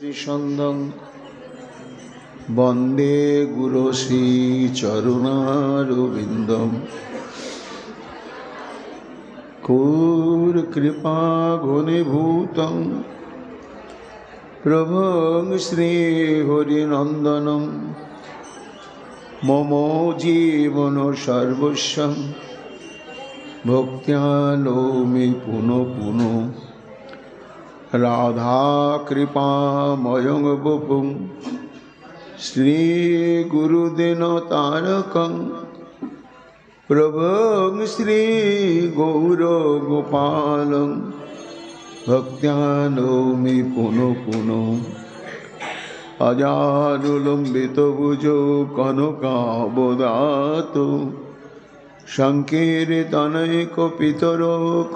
त्रिशन्दं वन्दे गुरुश्रीचरुणारविन्दं कृपाघनीभूतं प्रभुं श्रीहरिनन्दनं मम जीवन सर्वस्वं भक्त्या नौमि पुनः पुनः राधा कृपामयं वपुं श्रीगुरुदिनतारकं प्रभुं श्रीगौरगोपालं भक्त्या नौमि पुनः पुनः अजानुलम्बितभुजौ कनकावदातो संकीर्तनैकपितरो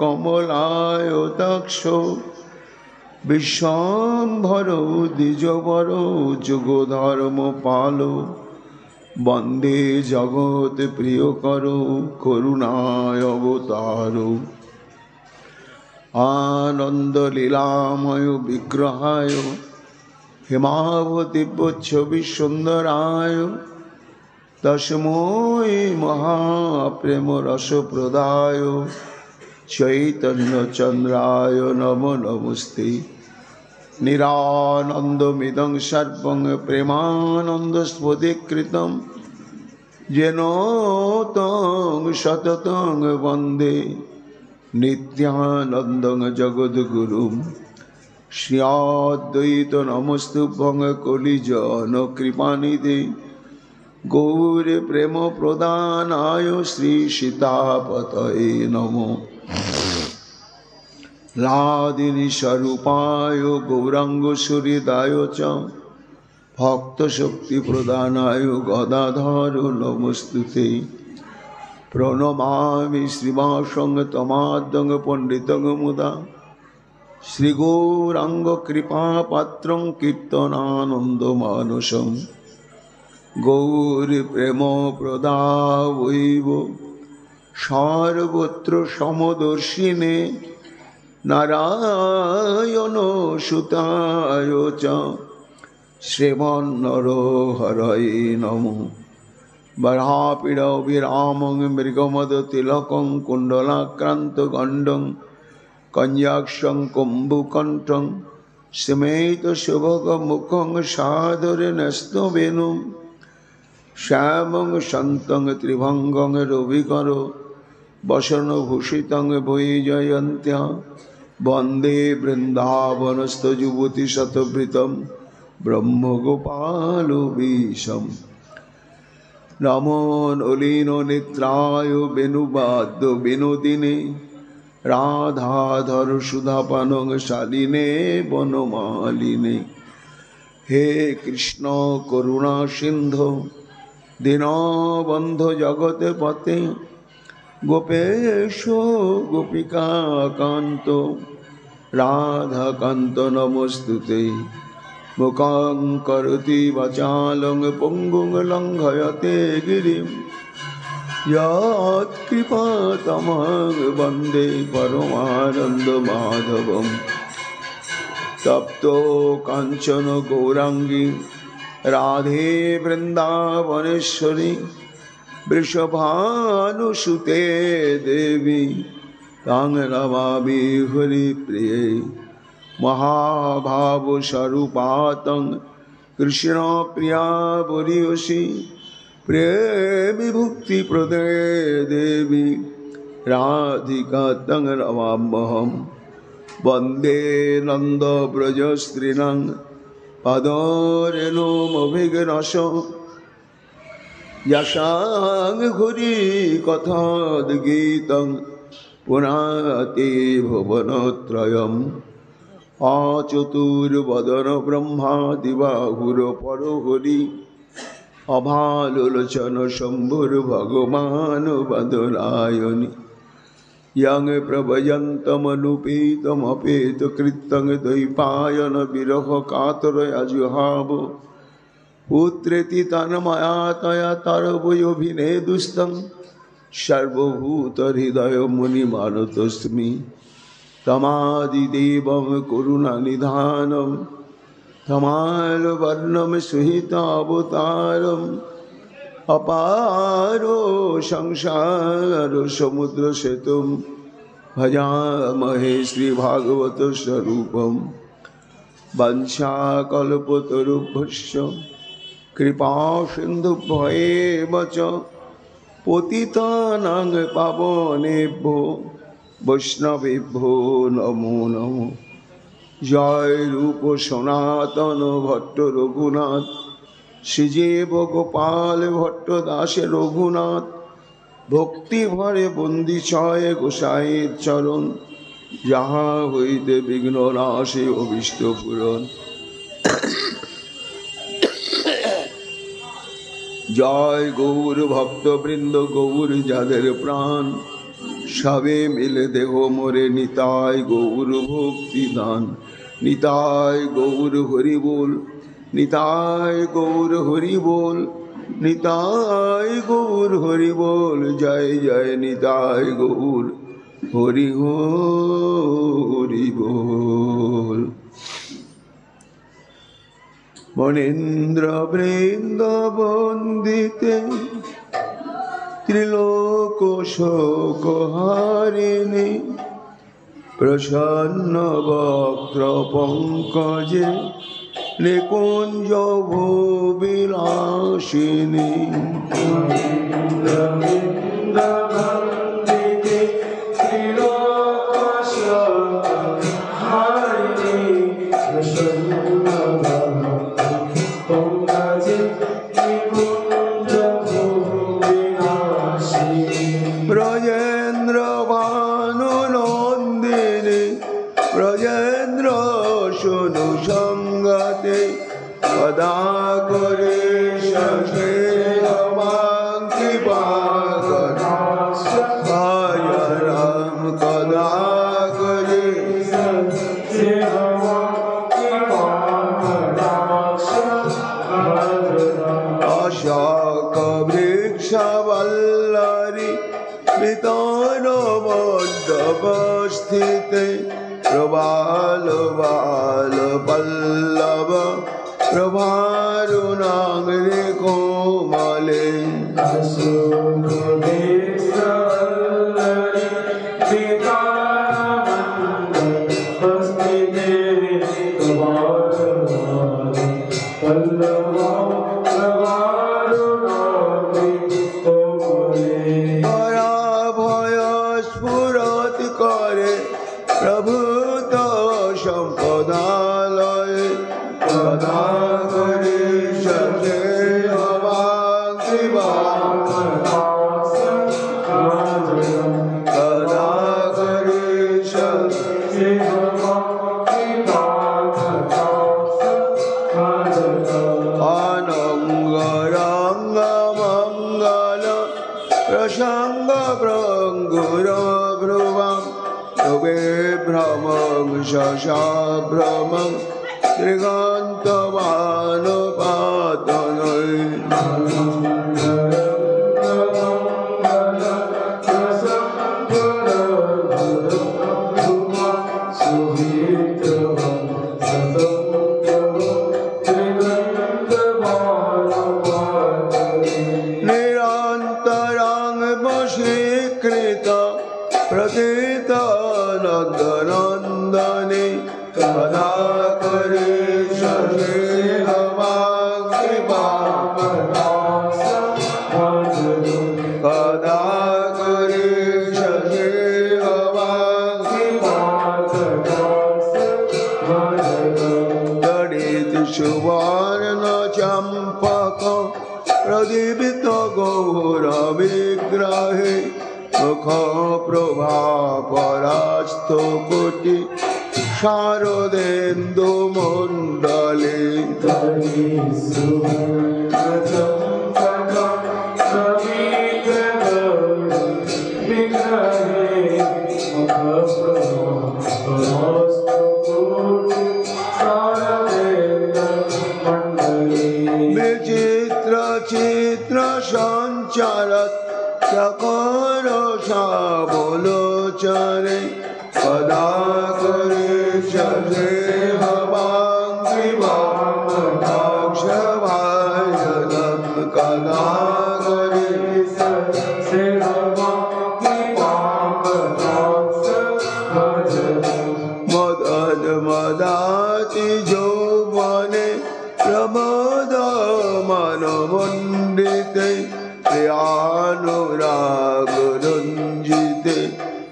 कमलायताक्षो विश्वाम्भरो द्विजवरो जुगधर्मपालो वन्दे जगत्प्रियकरो करुणावतारो आनन्दलीलामय विग्रहाय हेमावतीवच्छविसुन्दराय तस्मै महाप्रेमरसप्रदाय चैतन्यचन्द्राय नमो नमस्ते निरानन्दमिदं सर्वं प्रेमानन्दस्फटिककृतं येन तं सततं वन्दे नित्यानन्दं जगद्गुरुं श्रीअद्वैतनमस्तुभ्यं कलिजनकृपानिधे गौरप्रेमप्रदानाय श्रीसीतापतये नमो लादिनी स्वरूपाय गौरांगसूरिदाय च भक्तशक्तिप्रदानाय गदाधर नमस्तुते प्रणमामि श्रीवासं तमाद्यं पण्डितं मुदा श्रीगौराङ्गकृपापात्रं कीर्तनानन्दमानसं गौरप्रेमप्रदावैव सर्वत्र समदर्शिने नारायण सुताय च श्रीमन्नरहरये नमो बरापीडविरामं मृगमदतिलकं कुण्डलाक्रान्तगण्डं कन्याक्षं कुम्भकण्ठं स्मेतशुभगमुखं सादरेण स्तवेनुं श्यामं शान्तं त्रिभङ्गं रविकरो वसनभूषितं वैजयन्त्या वन्दे वृन्दावनस्थयुवतिशतवृतं ब्रह्मगोपालवेशं नमो नलिननेत्राय वेणुवाद्यविनोदिने राधाधर सुधापानं शालिने वनमालिने हे कृष्ण करुणा सिंधु दीनबन्धु जगत्पते गोपेश गोपिकाकान्त राधाकान्त नमोस्तुते मुखं करोति वाचालं पुंगुं लङ्घयते गिरिं यत्कृपातमं वन्दे परमानन्दमाधवं तप्तो काञ्चन गौराङ्गी राधे वृन्दावनेश्वरी वृषभानुसुते देवी तां नमामि हरिप्रिये महाभावस्वरूपातं कृष्णप्रिया वरीयसी प्रेमविभुक्तिप्रदे देवी राधिका तं नमाम्यहं वन्दे नन्दव्रजस्त्रीणां पदरेणुमभिघ्नसं यशां घुरी कथाद्गीतं पुनाति भुवनत्रयम् अचतुर्वदन ब्रह्मादिबाहुरपरहरि अभालोचन शम्भुर्भगवान् वदनायनि यं प्रभयन्तमनुपेतमपेतकृतं द्वैपायन विरह कातरयाजुहाव पुत्रेति तन्मया तया तरवयोभिनेदुस्तं सर्वभूतहृदयमुनिमानतोऽस्मि तमादिदेवं करुणानिधानं तमाल वर्णम सुहितावतारम अपारो संसार समुद्र सेतुम भजामहे श्री भागवत स्वरूपम वंशाकल्पतरुभ्यश्च कृपा सिन्धुभ्येव च पतितानां पावनेभ्यो वैष्णवेभ्यो नमो नमो। जय रूप सनातन भट्ट रघुनाथ श्रीजीव गोपाल भट्ट दास रघुनाथ भक्ति भरे बंदी छय गोसाईर चरण जहाँ हईते विघ्न नाशे अभीष्ट पूरण। जय गौर भक्त बृंद गौर जादेर प्राण सबे मिले देह मोरे निताय गौर भक्ति दान। निताय गौर हरि बोल निताय गौर हरि बोल निताय गौर हरि बोल। जय जय निताय गौर हरि हरि बोल। मनेन्द्र वृंद वंदिते त्रिलोक शोक हारिणी प्रसन्न वक्त्र पंकजे निकुंज भूविलासिनी। ब्रजेन्द्र भानुनंदिनी ब्रजेन्द्र सुनु संगते कदा करे सखे राम कृपा जय राम कदा करे अशोक वृक्ष वल्लरी वितान मण्डपस्थिते प्रबाल बाल पल्लव प्रभारुणाग्रे कोमले। प्रभुत संपदालय कदा करे सखे कदा करे सखे अनंग रंग मंगल प्रसंग भृंगुर भ्रुवं भ्रमं शशाभ्रमं त्रिगन्तवानपातनै। निरन्तरं वशीकृत प्रथित नंदनंदने कदा करे सखे कृपा कदा करे सखे तड़ित सुवर्ण चंपक प्रदीप्त गौर विग्रहे मुख प्रभा परास्त कोटि शारदेन्दु मंडले। विचित्र चित्र संचारत चकोर सावलोचने कदा करे सखे कृपा ভুবনে প্রমোদ মনোমণ্ডিতে প্রিয়ানুরাগ রঞ্জিতে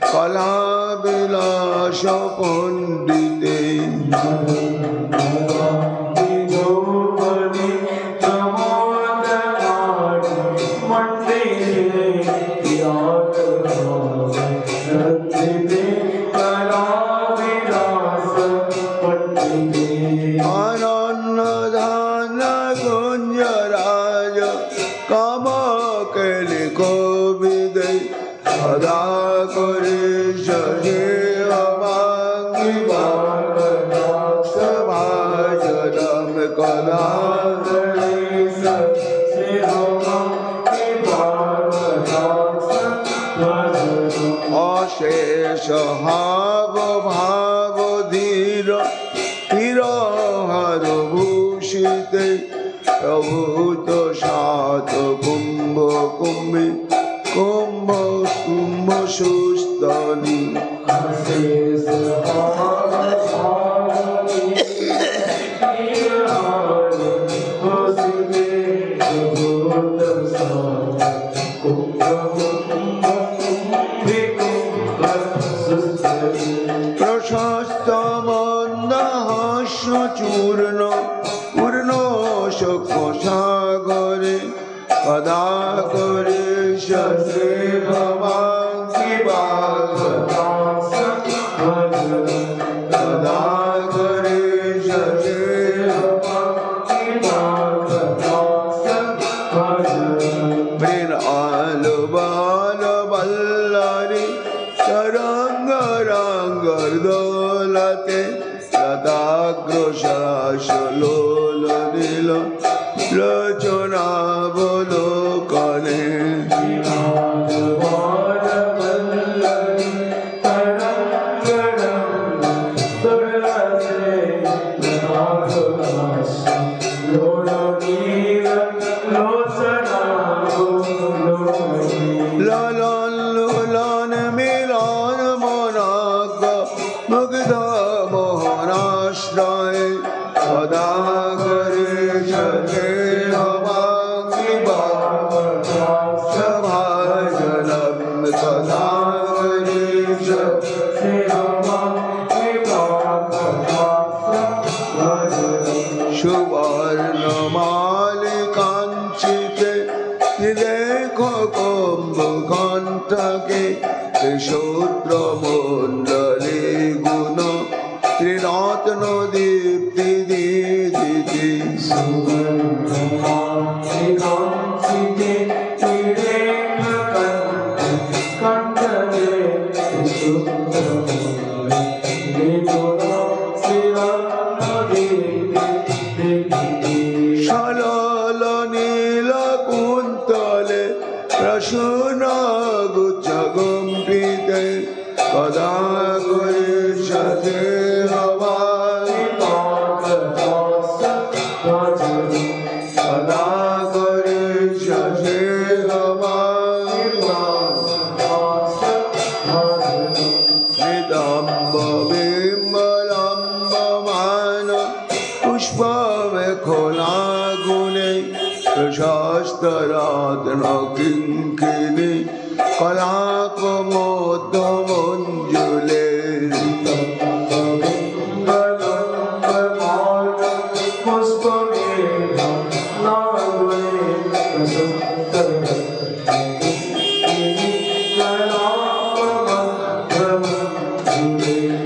কলা বিলাস পণ্ডিতে সদা করে সজে অবাঙ্গি ভাজনম কদা অশেষ হাব ভাব ধীর ধীর হর ভূষিতে প্রভূত সাত কুম্ভ কুম্ভী কুম্ভ কুম্ভ সুস্তনি প্রশস্ত মন্দ হাস্য চূর্ণ পূর্ণ শোক সাগরে কদা করে সে ভবাঙ্গি কদা করে সে বীর আলো বাল বল্লারি তরঙ্গ রঙ্গ দোলতে লতাগ্রশাস লোল নীল লোচনা বলো কনে ললন লুলন মিলন মনাগ মুগ্ধ মোহনাশ্রয় সদা করে সজে অবাঙ্গি ভাজনম সদা করে সজে সুবর্ণ মালিকাঞ্চিতে দেখো কুম্ভ কণ্ঠকে শূদ্র মণ্ডলী গুণ ত্রিরত্ন দীপ্তি দিদি সলল নীল কুন্তলে প্রসূন গুচ্ছ গম্ভীতে কদা করে সজে কদা করে সজে নিদম্ব বিম্বলম্ব মান পুষ্পম খোলা গুণে প্রশস্ত রত্ন কিঙ্কিণী কলাপ মধ্য মঞ্জুলে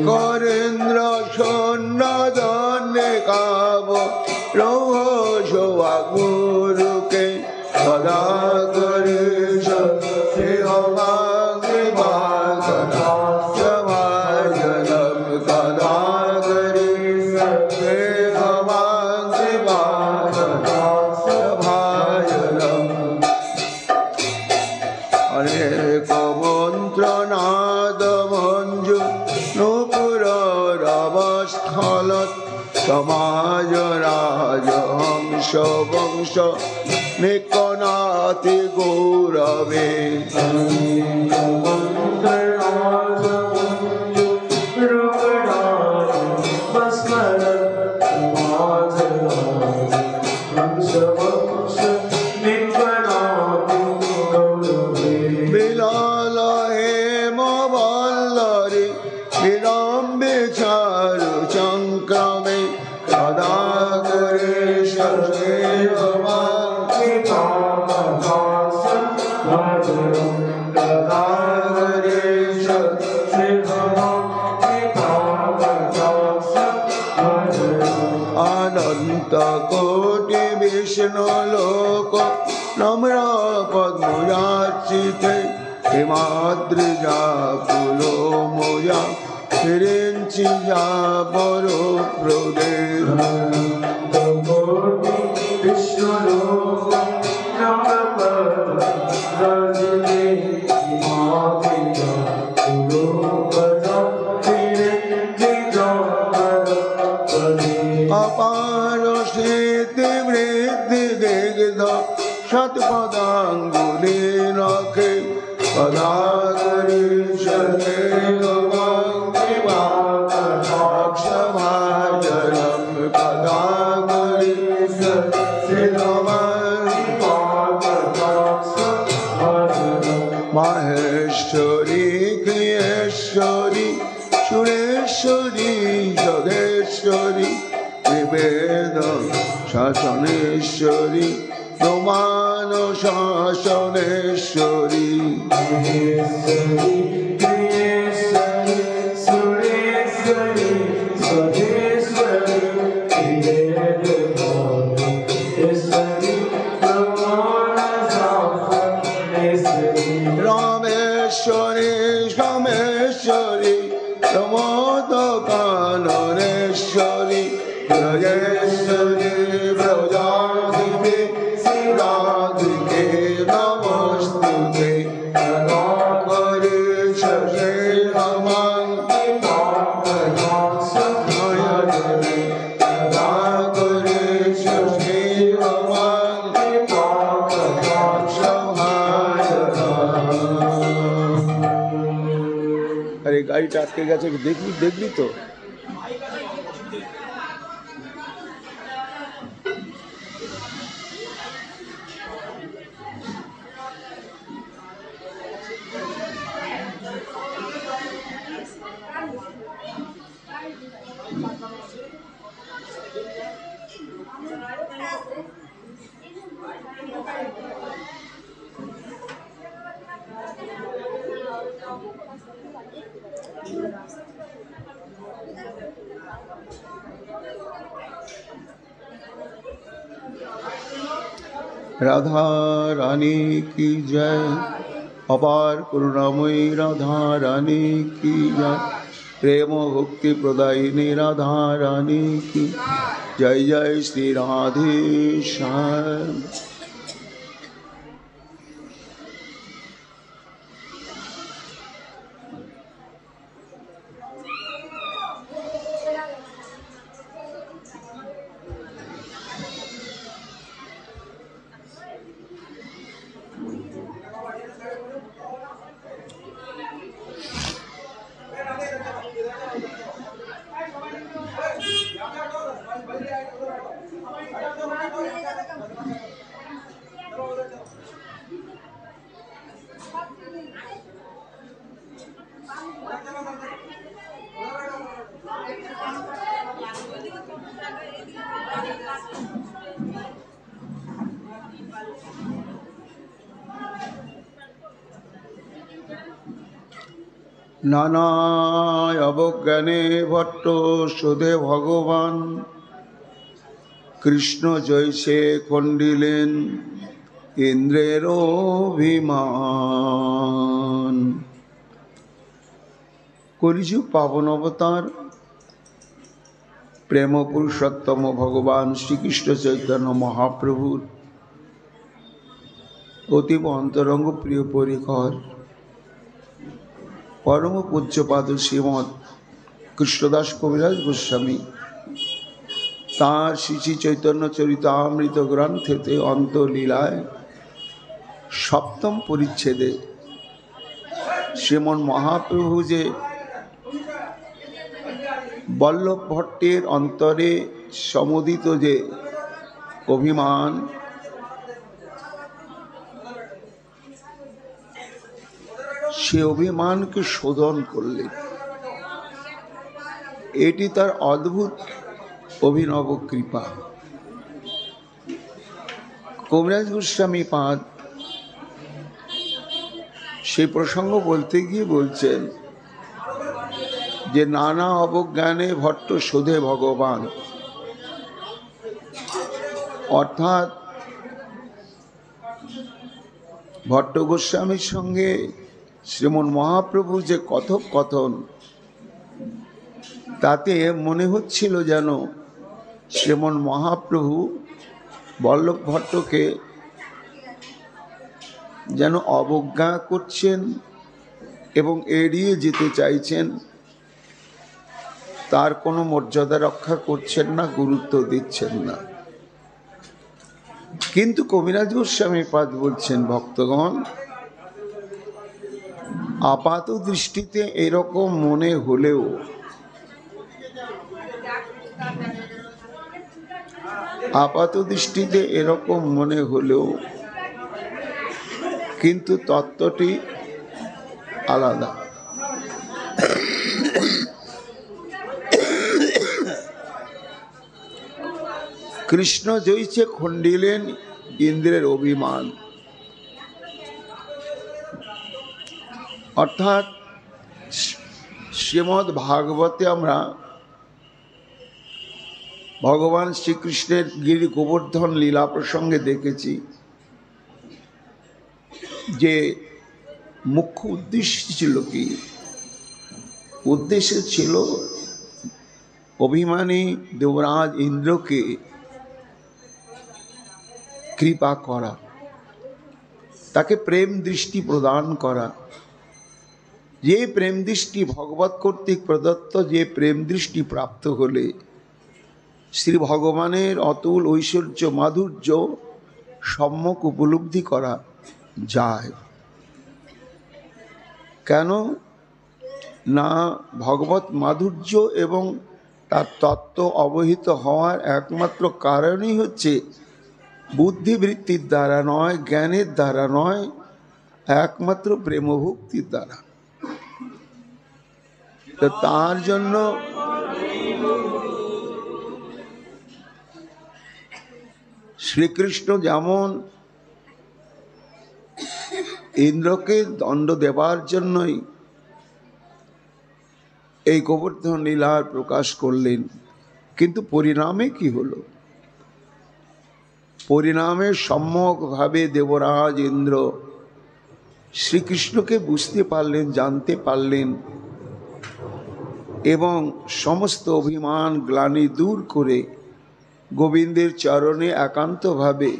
করেন্দ্র সন্ন্যদনে কাব রোহা গুরুকে সদা করে সে অবাঙ্গি ভাজনম কদা করে সে অবাঙ্গি ভাজনম অনেক মন্ত্রনাদ মঞ্জু নূপুর রবস্থলত সমাজ রাজ হংস বংশ নিকনাতি গৌরবে বিলাল হেম বল্লরে বিলম্বে চারু চক্রমে সদা করে অনন্ত কোটি বিষ্ণু লোক নম্র পদ্মযাচিতে হিমাদ্রিজা পুলো মোয়া ফিরেঞ্চি যা বড় প্রদেশ বিষ্ণু লোক নম্র পদ্মযাচিতে হিমাদ্রিজা পুলো অপার স্মৃতি বৃদ্ধি দিগ্ধ শতপদাঙ্গুলি রক্ষে পদাগরি শে অক্ষভাজনম পদাগরি মাহেশ্বরী ক্রিয়েশ্বরী সুরেশ্বরী যোগেশ্বরী বেদ শাসনেশ্বরী প্রমাণ শাসনেশ্বরী রামেশ্বরী সোমেশ্বরী প্রমোদ কাননেশ্বরী ব্রজেশ্বরী ব্রজাধিপে রাধিকে নমস্তুতে নগরে শশে রমং নগরে শশে রমং আরে গাড়িটা আটকে গেছে, দেখলি তো? राधा रानी की जय। अपार करुणामयी राधा रानी की जय। प्रेम भक्ति प्रदायिनी राधा रानी की जय। जय श्री राधेश्याम। नाना अवज्ञाने भट्ट सुधे भगवान कृष्ण जैसे खंडिलेन इंद्रेर अभिमान। कलिजुग पावन अवतार प्रेम पुरुषोत्तम भगवान श्रीकृष्ण चैतन्य महाप्रभुर अतीब अंतरंग प्रिय परिकर परम पूज्यपाद श्रीमद कृष्णदास कविराज गोस्वामी तार श्री चैतन्य चरितामृत ग्रंथेते अंतलीलाय सप्तम परिच्छेदे श्रीमन महाप्रभु जे बल्लभ भट्टेर अंतरे সমুদিত যে অভিমান, সে অভিমানকে শোধন করলেন। এটি তার অদ্ভুত অভিনব কৃপা। কবিরাজ গোস্বামী পাদ সেই প্রসঙ্গ বলতে গিয়ে বলছেন যে নানা অবজ্ঞানে ভট্ট শোধে ভগবান, অর্থাৎ ভট্ট গোস্বামীর সঙ্গে শ্রীমন মহাপ্রভু যে কথোপকথন, তাতে মনে হচ্ছিল যেন শ্রীমন মহাপ্রভু বল্লভ ভট্টকে যেন অবজ্ঞা করছেন এবং এড়িয়ে যেতে চাইছেন, তার কোনো মর্যাদা রক্ষা করছেন না, গুরুত্ব দিচ্ছেন না। কিন্তু কবিরাজ গোস্বামী পাদ বলছেন, ভক্তগণ, আপাত দৃষ্টিতে এরকম মনে হলেও কিন্তু তত্ত্বটি আলাদা। কৃষ্ণ জয়িছে খণ্ডিলেন ইন্দ্রের অভিমান, অর্থাৎ শ্রীমদ্ ভাগবতে আমরা ভগবান শ্রীকৃষ্ণের গিরি গোবর্ধন লীলা প্রসঙ্গে দেখেছি যে মুখ্য উদ্দেশ্য ছিল কি? উদ্দেশ্য ছিল অভিমানী দেবরাজ ইন্দ্রকে কৃপা করা, তাকে প্রেম দৃষ্টি প্রদান করা। যে প্রেম দৃষ্টি ভগবত কর্তৃক প্রদত্ত, যে প্রেম দৃষ্টি প্রাপ্ত হলে শ্রী ভগবানের অতুল ঐশ্বর্য মাধুর্য সম্যক উপলব্ধি করা যায়। কেন না? ভগবত মাধুর্য এবং তার তত্ত্ব অবহিত হওয়ার একমাত্র কারণই হচ্ছে বুদ্ধিবৃত্তির দ্বারা নয়, জ্ঞানের দ্বারা নয়, একমাত্র প্রেমভক্তির দ্বারা। তো তার জন্য শ্রীকৃষ্ণ যেমন ইন্দ্রকে দণ্ড দেবার জন্যই এই গোবর্ধন লীলার প্রকাশ করলেন, কিন্তু পরিণামে কি হলো? পরিণামে সম্যকভাবে দেবরাজ ইন্দ্র শ্রীকৃষ্ণকে বুঝতে পারলেন, জানতে পারলেন এবং সমস্ত অভিমান গ্লানি দূর করে গোবিন্দের চরণে একান্তভাবে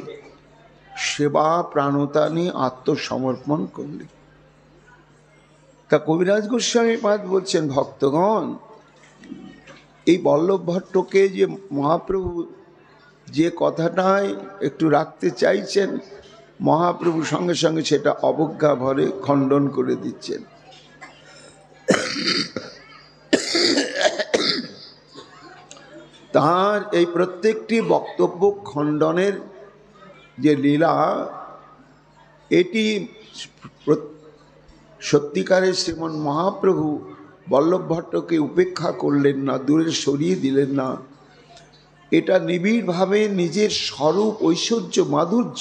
সেবা প্রাণতা নিয়ে আত্মসমর্পণ করলেন। তা কবিরাজ গোস্বামী পাদ বলছেন, ভক্তগণ, এই বল্লভ ভট্টকে যে মহাপ্রভু যে কথাটাই একটু রাখতে চাইছেন, মহাপ্রভু সঙ্গে সঙ্গে সেটা অবজ্ঞা ভরে খণ্ডন করে দিচ্ছেন। তার এই প্রত্যেকটি বক্তব্য খণ্ডনের যে লীলা, এটি সত্যিকারের শ্রীমন মহাপ্রভু বল্লভ ভট্টকে উপেক্ষা করলেন না, দূরে সরিয়ে দিলেন না। এটা নিবিড়ভাবে নিজের স্বরূপ ঐশ্বর্য মাধুর্য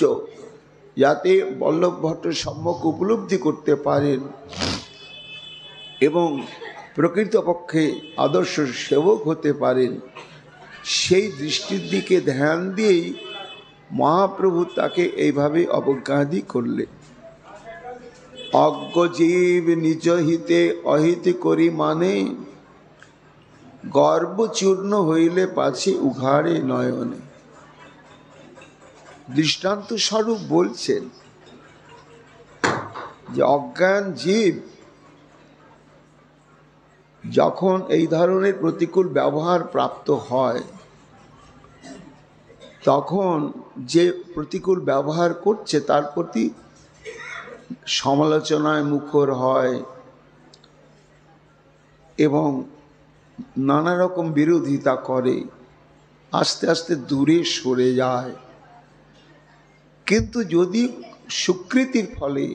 যাতে বল্লভ ভট্ট সম্যক উপলব্ধি করতে পারেন এবং প্রকৃতপক্ষে আদর্শ সেবক হতে পারেন, সেই দৃষ্টির দিকে ধ্যান দিয়েই মহাপ্রভু তাকে এইভাবে অবজ্ঞাদি করলেন। অজ্ঞ জীব নিজ হিতে অহিত করি মানে, গর্বচূর্ণ হইলে পাছে উঘাড়ে নয়নে। দৃষ্টান্ত স্বরূপ বলছেন যে অজ্ঞান জীব যখন এই ধরনের প্রতিকূল ব্যবহার প্রাপ্ত হয়, তখন যে প্রতিকূল ব্যবহার করছে তার প্রতি সমালোচনায় মুখর হয় এবং নানা রকম বিরোধিতা করে। আস্তে আস্তে দূরে সরে যায়। কিন্তু যদি সুকৃতির ফলে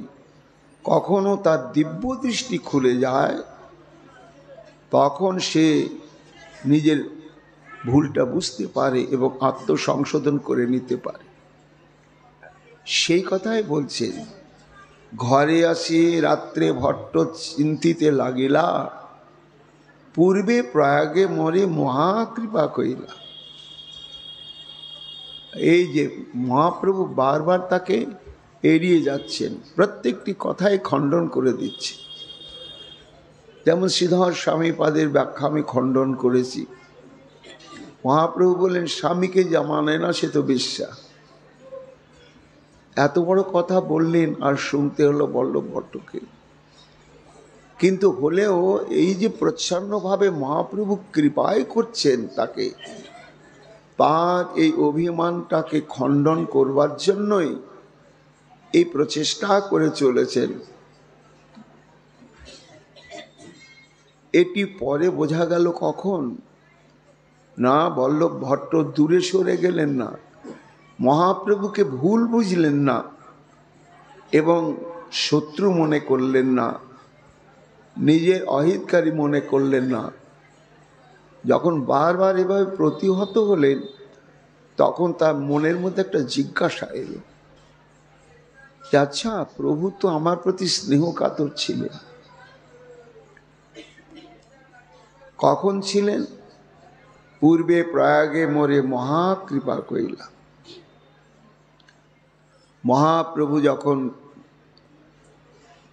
কখনো তার দিব্য দৃষ্টি খুলে যায়, তখন সে নিজের ভুলটা বুঝতে পারে এবং আত্মসংশোধন করে নিতে পারে। সেই কথাই বলছেন, ঘরে আসি রাত্রে ভট্ট চিন্তিতে লাগিলা, পূর্বে প্রয়াগে মরে মহাকৃপা কইলা। এই যে মহাপ্রভু বারবার তাকে এড়িয়ে যাচ্ছেন, প্রত্যেকটি কথাই খণ্ডন করে দিচ্ছে। যেমন শ্রীধর স্বামীপাদের ব্যাখ্যা আমি খণ্ডন করেছি। মহাপ্রভু বললেন, স্বামীকে যা মানে না সে তো বেশ্যা। এত বড় কথা বললেন, আর শুনতে হলো বল্লভ ভট্টকে। কিন্তু হলেও এই যে প্রচ্ছন্নভাবে মহাপ্রভু কৃপায় করছেন তাকে, তার এই অভিমানটাকে খণ্ডন করবার জন্যই এই প্রচেষ্টা করে চলেছেন। এটি পরে বোঝা গেল কখন না, বল্লভ ভট্ট দূরে সরে গেলেন না, মহাপ্রভুকে ভুল বুঝলেন না এবং শত্রু মনে করলেন না, নিজের অহিতকারী মনে করলেন না। যখন বারবার এভাবে প্রতিহত হলেন, তখন তার মনের মধ্যে একটা জিজ্ঞাসা এলো, আচ্ছা প্রভু তো আমার প্রতি স্নেহ কাতর ছিলেন। কখন ছিলেন? পূর্বে প্রয়াগে মোরে মহাকৃপা কইলা। মহাপ্রভু যখন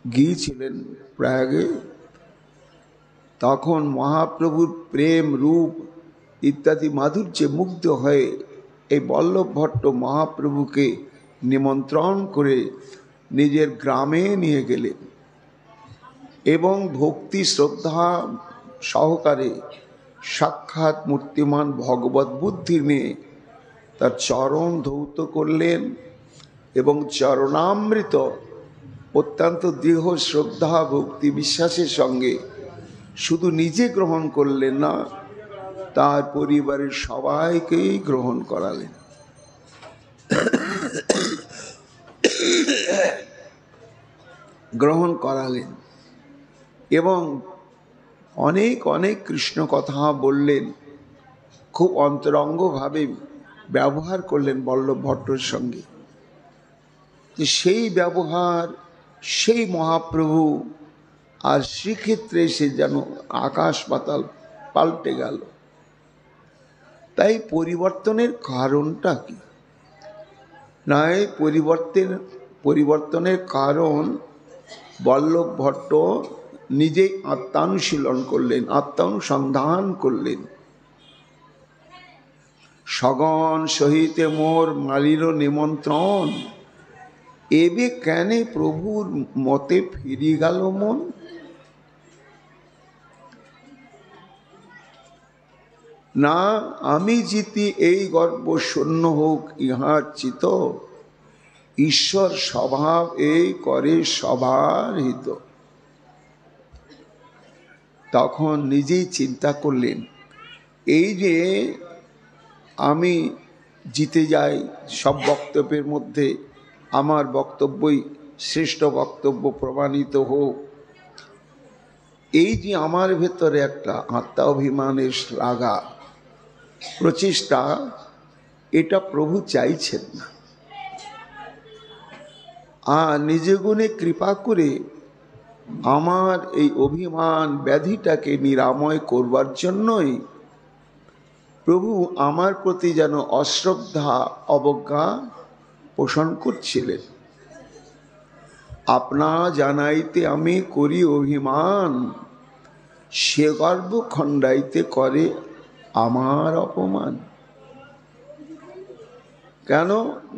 গিয়েছিলেন প্রয়াগে, তখন মহাপ্রভুর প্রেম রূপ ইত্যাদি মাধুর্যে মুগ্ধ হয়ে এই বল্লভ ভট্ট মহাপ্রভুকে নিমন্ত্রণ করে নিজের গ্রামে নিয়ে গেলেন এবং ভক্তি শ্রদ্ধা সহকারে সাক্ষাৎ মূর্তিমান ভগবত বুদ্ধি নিয়ে তার চরণ ধৌত করলেন এবং চরণামৃত অত্যন্ত দৃঢ় শ্রদ্ধা ভক্তি বিশ্বাসের সঙ্গে শুধু নিজে গ্রহণ করলেন না, তার পরিবারের সবাইকেই গ্রহণ করালেন। গ্রহণ করালেন এবং অনেক অনেক কৃষ্ণ কথা বললেন, খুব অন্তরঙ্গভাবে ব্যবহার করলেন বল্লভ ভট্টর সঙ্গে। যে সেই ব্যবহার, সেই মহাপ্রভু আর শ্রীক্ষেত্রে সে যেন আকাশ পাতাল পাল্টে গেল। তাই পরিবর্তনের কারণটা কি? না, এই পরিবর্তনের কারণ বল্লভ ভট্ট নিজেই আত্মানুশীলন করলেন, আত্মানুসন্ধান করলেন। সগণ সহিতে মোর মালির নিমন্ত্রণ, এবে কেনে প্রভুর মতে ফিরি গেল মন। না আমি জিতি এই গর্ব শূন্য হোক ইহার চিত, ঈশ্বর স্বভাব এই করে সবার হিত। তখন নিজেই চিন্তা করলেন, এই যে আমি জিতে যাই, সব বক্তব্যের মধ্যে আমার বক্তব্যই শ্রেষ্ঠ বক্তব্য প্রমাণিত হোক, এই যে আমার ভেতরে একটা আত্মা অভিমানের লাগা প্রচেষ্টা, এটা প্রভু চাইছেন না। আর নিজ গুণে কৃপা করে আমার এই অভিমান ব্যাধিটাকে নিরাময় করবার জন্যই প্রভু আমার প্রতি যেন অশ্রদ্ধা অবজ্ঞা পোষণ করছিলেন। আপনা জানাইতে আমি করি অভিমান, সে গর্ব খণ্ডাইতে করে আমার অপমান। কেন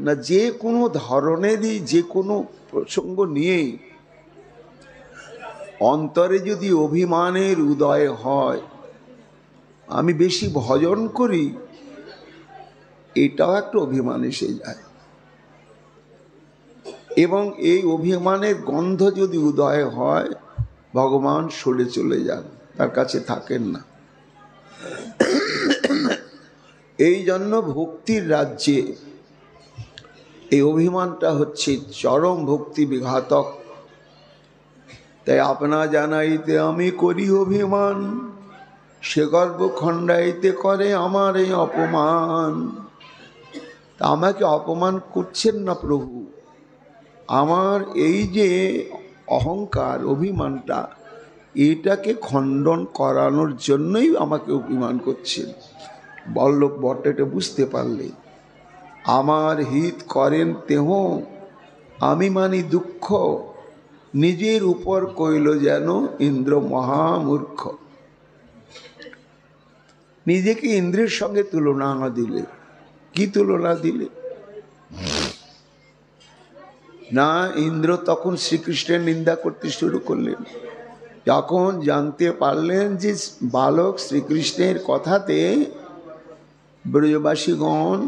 না, যে কোনো ধরনেরই যে কোনো প্রসঙ্গ নিয়েই অন্তরে যদি অভিমানের উদয় হয়, আমি বেশি ভজন করি, এটাও একটা অভিমান এসে যায়। এবং এই অভিমানের গন্ধ যদি উদয় হয়, ভগবান সরে চলে যান, তার কাছে থাকেন না। এই জন্য ভক্তির রাজ্যে এই অভিমানটা হচ্ছে চরম ভক্তি বিঘাতক। তাই আপনা জানাইতে আমি করি অভিমান, সে গর্ব খণ্ডাইতে করে আমার এই অপমান। তা আমাকে অপমান করছেন না প্রভু, আমার এই যে অহংকার অভিমানটা এটাকে খণ্ডন করানোর জন্যই আমাকে অভিমান করছেন। বল্লভ ভট্ট এটা বুঝতে পারলে, আমার হিত করেন তেহ আমি মানি দুঃখ, নিজের উপর কইল যেন ইন্দ্র মহামূর্খ। নিজেকে ইন্দ্রের সঙ্গে তুলনা না দিলে, কি তুলনা দিলে না, ইন্দ্র তখন শ্রীকৃষ্ণের নিন্দা করতে শুরু করলেন। যখন জানতে পারলেন যে বালক শ্রীকৃষ্ণের কথাতে ব্রজবাসীগণ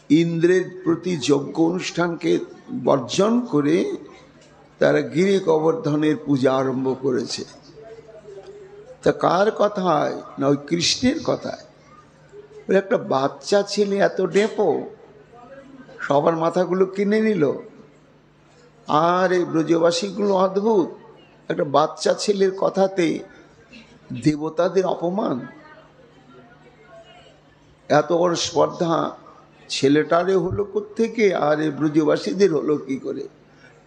ইন্দ্রের প্রতি যজ্ঞ অনুষ্ঠানকে বর্জন করে তারা গিরি গোবর্ধনের পূজা আরম্ভ করেছে। তা কার কথায় না, ওই কৃষ্ণের কথায়। ওই একটা বাচ্চা ছেলে এত ডেপো, সবার মাথাগুলো কিনে নিল। আর এই ব্রজবাসীগুলো অদ্ভুত, একটা বাচ্চা ছেলের কথাতে দেবতাদের অপমান, এত বড় স্পর্ধা ছেলেটারে হলো কোত্থেকে, আর এই ব্রজবাসীদের হলো কি করে?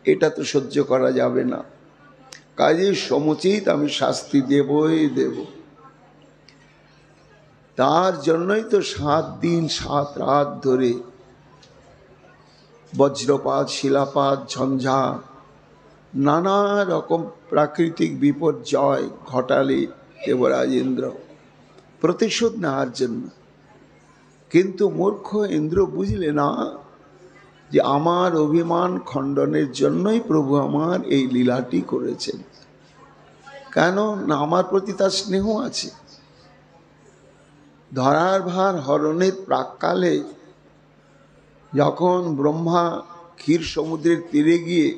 এটা তো সহ্য করা যাবে না, কাজে সমুচিত আমি শাস্তি দেবই দেব। তার জন্যই তো 7 দিন 7 রাত ধরে বজ্রপাত, শিলাপাত, ঝঞ্ঝা, নানা রকম প্রাকৃতিক বিপর্যয় ঘটালে দেবরাজ ইন্দ্র প্রতিশোধ নেওয়ার জন্য। কিন্তু মূর্খ ইন্দ্র বুঝলে না যে আমার অভিমান খণ্ডনের জন্যই প্রভু আমার এই লীলাটি করেছেন। কেন না, আমার প্রতি তার স্নেহ আছে। ধরার ভার হরণের প্রাককালে যখন ব্রহ্মা ক্ষীর সমুদ্রের তীরে গিয়ে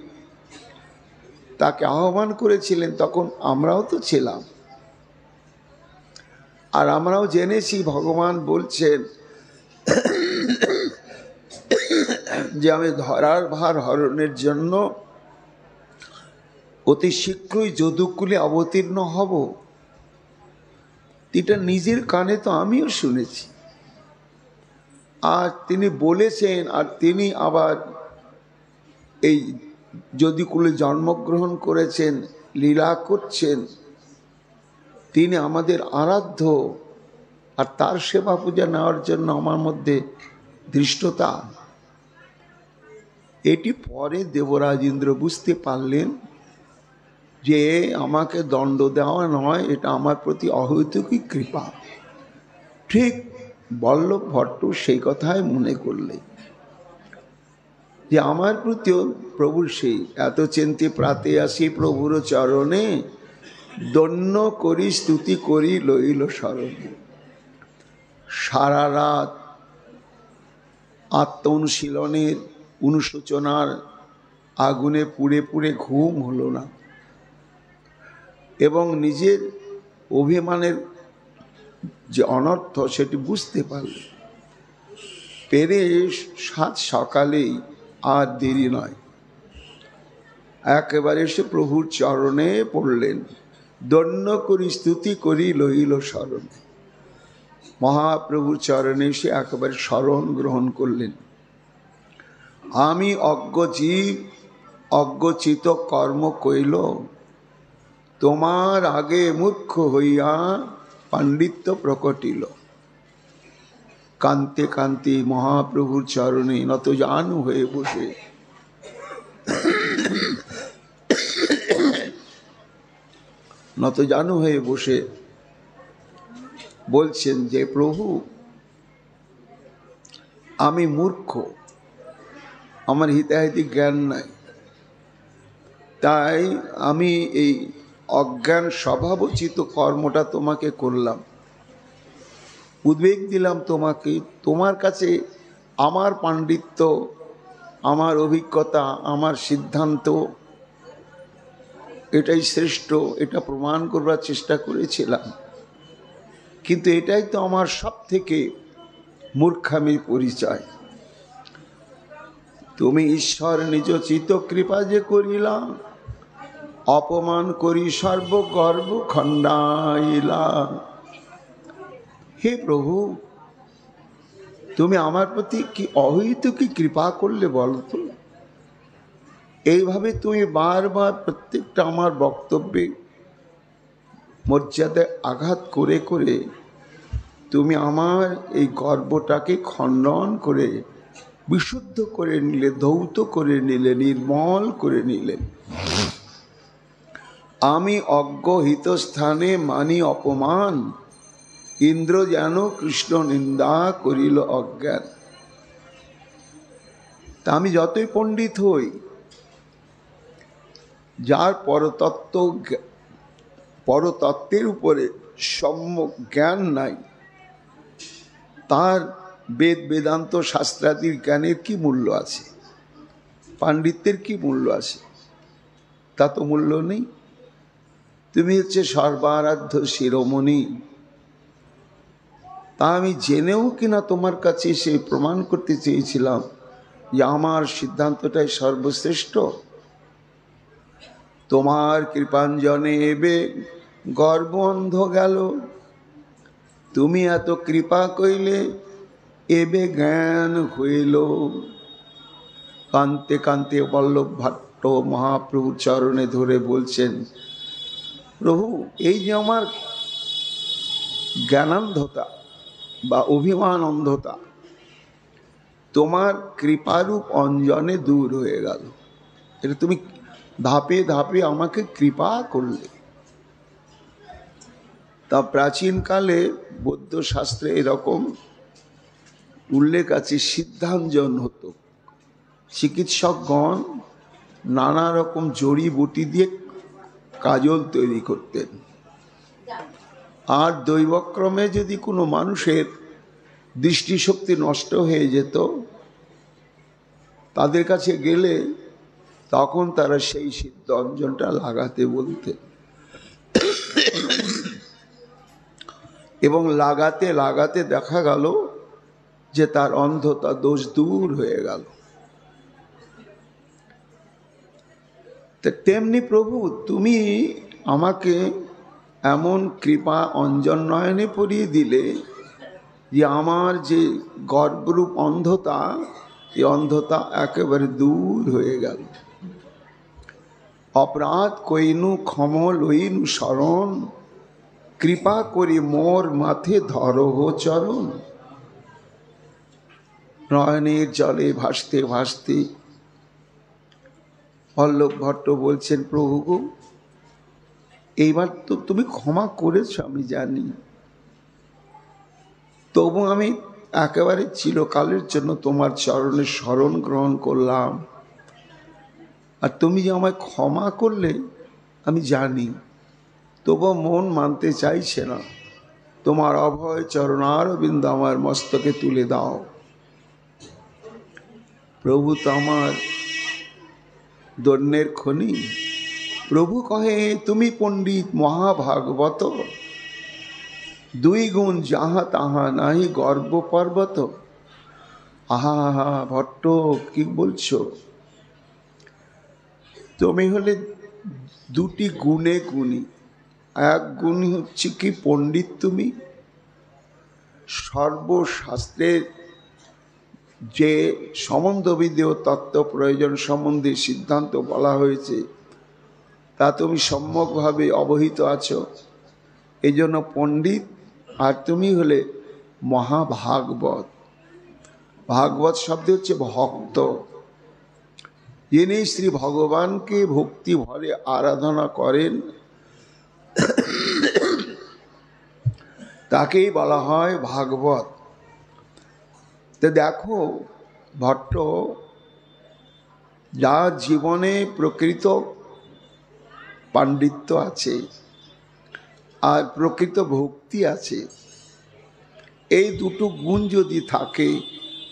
তাকে আহ্বান করেছিলেন, তখন আমরাও তো ছিলাম। আর আমরাও জেনেছি ভগবান বলছেন যে আমি ধরার ভার হরণের জন্য অতি শীঘ্রই যদুকুলে অবতীর্ণ হব। এটা নিজের কানে তো আমিও শুনেছি। আর তিনি বলেছেন, আর তিনি আবার এই যদুকুলে জন্মগ্রহণ করেছেন, লীলা করছেন। তিনি আমাদের আরাধ্য, আর তার সেবা পূজা নেওয়ার জন্য আমার মধ্যে ধৃষ্টতা। এটি পরে দেবরাজ ইন্দ্র বুঝতে পারলেন যে আমাকে দণ্ড দেওয়া নয়, এটা আমার প্রতি অহৈতুকী কৃপা। ঠিক বল্লভ ভট্ট সেই কথাই মনে করলে যে আমার প্রতিও প্রভুর সেই এত চিন্তি প্রাতে আসি প্রভুর চরণে, দন্য করি স্তুতি করি লইল স্মরণে। সারা রাত আত্ম অনুশীলনের অনুশোচনার আগুনে পুড়ে পুড়ে ঘুম হলো না, এবং নিজের অভিমানের যে অনর্থ সেটি বুঝতে পারল। পেরে 7 সকালেই আর দেরি নয়, একেবারে এসে প্রভুর চরণে পড়লেন, দন্য করি স্তুতি করি লইল স্মরণে। মহাপ্রভুর চরণে এসে একেবারে শরণ গ্রহণ করলেন। আমি অজ্ঞ জীব অজ্ঞচিত কর্ম কইল, তোমার আগে মূর্খ হইয়া পাণ্ডিত্য প্রকটিল। কান্তে কান্তে মহাপ্রভুর চরণে নতজানু হয়ে বসে বলছেন যে প্রভু, আমি মূর্খ, আমার হিতাহিতি জ্ঞান নাই, তাই আমি এই অজ্ঞান স্বভাবোচিত কর্মটা তোমাকে করলাম, উদ্বেগ দিলাম তোমাকে। তোমার কাছে আমার পাণ্ডিত্য, আমার অভিজ্ঞতা, আমার সিদ্ধান্ত এটাই শ্রেষ্ঠ, এটা প্রমাণ করবার চেষ্টা করেছিলাম। কিন্তু এটাই তো আমার সব থেকে মূর্খামির পরিচয়। তুমি ঈশ্বর নিজ চিত কৃপা যে করিলা, অপমান করি সর্বগর্ব খণ্ডাইলা। হে প্রভু, তুমি আমার প্রতি কি অহৈতুকী কৃপা করলে বলতো? এইভাবে তুমি বারবার প্রত্যেকটা আমার বক্তব্যে মর্যাদায় আঘাত করে করে তুমি আমার এই গর্বটাকে খণ্ডন করে বিশুদ্ধ করে নিলে, ধৌত করে নিলে, নির্মল করে নিলে। আমি অজ্ঞ হিত স্থানে মানি অপমান, ইন্দ্র যেন কৃষ্ণ নিন্দা করিল অজ্ঞান। তা আমি যতই পণ্ডিত হই, যার পরতত্ত্বের উপরে সম্যক জ্ঞান নাই, তার বেদ বেদান্ত শাস্ত্রাদির জ্ঞানের কি মূল্য আছে? পাণ্ডিত্যের কি মূল্য আছে? তা তো মূল্য নেই। তুমি হচ্ছে সর্বারাধ্য শিরোমণি। তা আমি জেনেও কিনা তোমার কাছে এসে প্রমাণ করতে চেয়েছিলাম যে আমার সিদ্ধান্তটাই সর্বশ্রেষ্ঠ। তোমার কৃপাঞ্জনে এবে গর্ব অন্ধ গেল, তুমি এত কৃপা কইলে এবে জ্ঞান হইল। কান্তে কান্তে বল্লভ ভট্ট মহাপ্রভু চরণে ধরে বলছেন, প্রভু, এই যে আমার জ্ঞানান্ধতা বা অভিমান অন্ধতা, তোমার কৃপারূপ অঞ্জনে দূর হয়ে গেল। এটা তুমি ধাপে ধাপে আমাকে কৃপা করলে। তা প্রাচীনকালে বৌদ্ধ শাস্ত্রে এরকম উল্লেখ আছে, সিদ্ধাঞ্জন হতো। চিকিৎসকগণ নানা রকম জড়িবুটি দিয়ে কাজল তৈরি করতেন। আর দৈবক্রমে যদি কোনো মানুষের দৃষ্টিশক্তি নষ্ট হয়ে যেত, তাদের কাছে গেলে তখন তারা সেই সিদ্ধাঞ্জনটা লাগাতে বলতেন, এবং লাগাতে লাগাতে দেখা গেল যে তার অন্ধতা দোষ দূর হয়ে গেল। তেমনি প্রভু, তুমি আমাকে এমন কৃপা অঞ্জন নয়নে পরিয়ে দিলে যে আমার যে গর্বরূপ অন্ধতা, এই অন্ধতা একেবারে দূর হয়ে গেল। অপরাধ কইনু ক্ষম লইনু শরণ, কৃপা করি মোর মাথে ধরহ চরণ। নয়নের জলে ভাসতে ভাসতে বল্লভ ভট্ট বলছেন, প্রভু গো, এইবার তো তুমি ক্ষমা করেছ আমি জানি, তবু আমি একেবারে চিরকালের জন্য তোমার চরণে শরণ গ্রহণ করলাম। আর তুমি যে আমায় ক্ষমা করলে আমি জানি, তবু মন মানতে চাইছে না। তোমার অভয় চরণারবিন্দ আমার মস্তকে তুলে দাও। প্রভু তো আমার দন্যের খনি। প্রভু কহে, তুমি পণ্ডিত মহাভাগবত, দুই গুণ যাহা তাহা নাহি গর্ব পর্বত। আহা হা ভট্ট, কি বলছো? তুমি হলে দুটি গুণে গুণী। এক গুণ হচ্ছে কি পণ্ডিত, তুমি সর্বশাস্ত্রের যে সম্বন্ধবিধেয় তত্ত্ব প্রয়োজন সম্বন্ধে সিদ্ধান্ত বলা হয়েছে তা তুমি সম্যকভাবে অবহিত আছো, এই জন্য পণ্ডিত। আর তুমি হলে মহাভাগবত। ভাগবত শব্দ হচ্ছে ভক্ত, যিনি শ্রী ভগবানকে ভক্তি ভরে আরাধনা করেন তাকেই বলা হয় ভাগবত। তো দেখো ভট্ট, যার জীবনে প্রকৃত পাণ্ডিত্য আছে আর প্রকৃত ভক্তি আছে, এই দুটো গুণ যদি থাকে,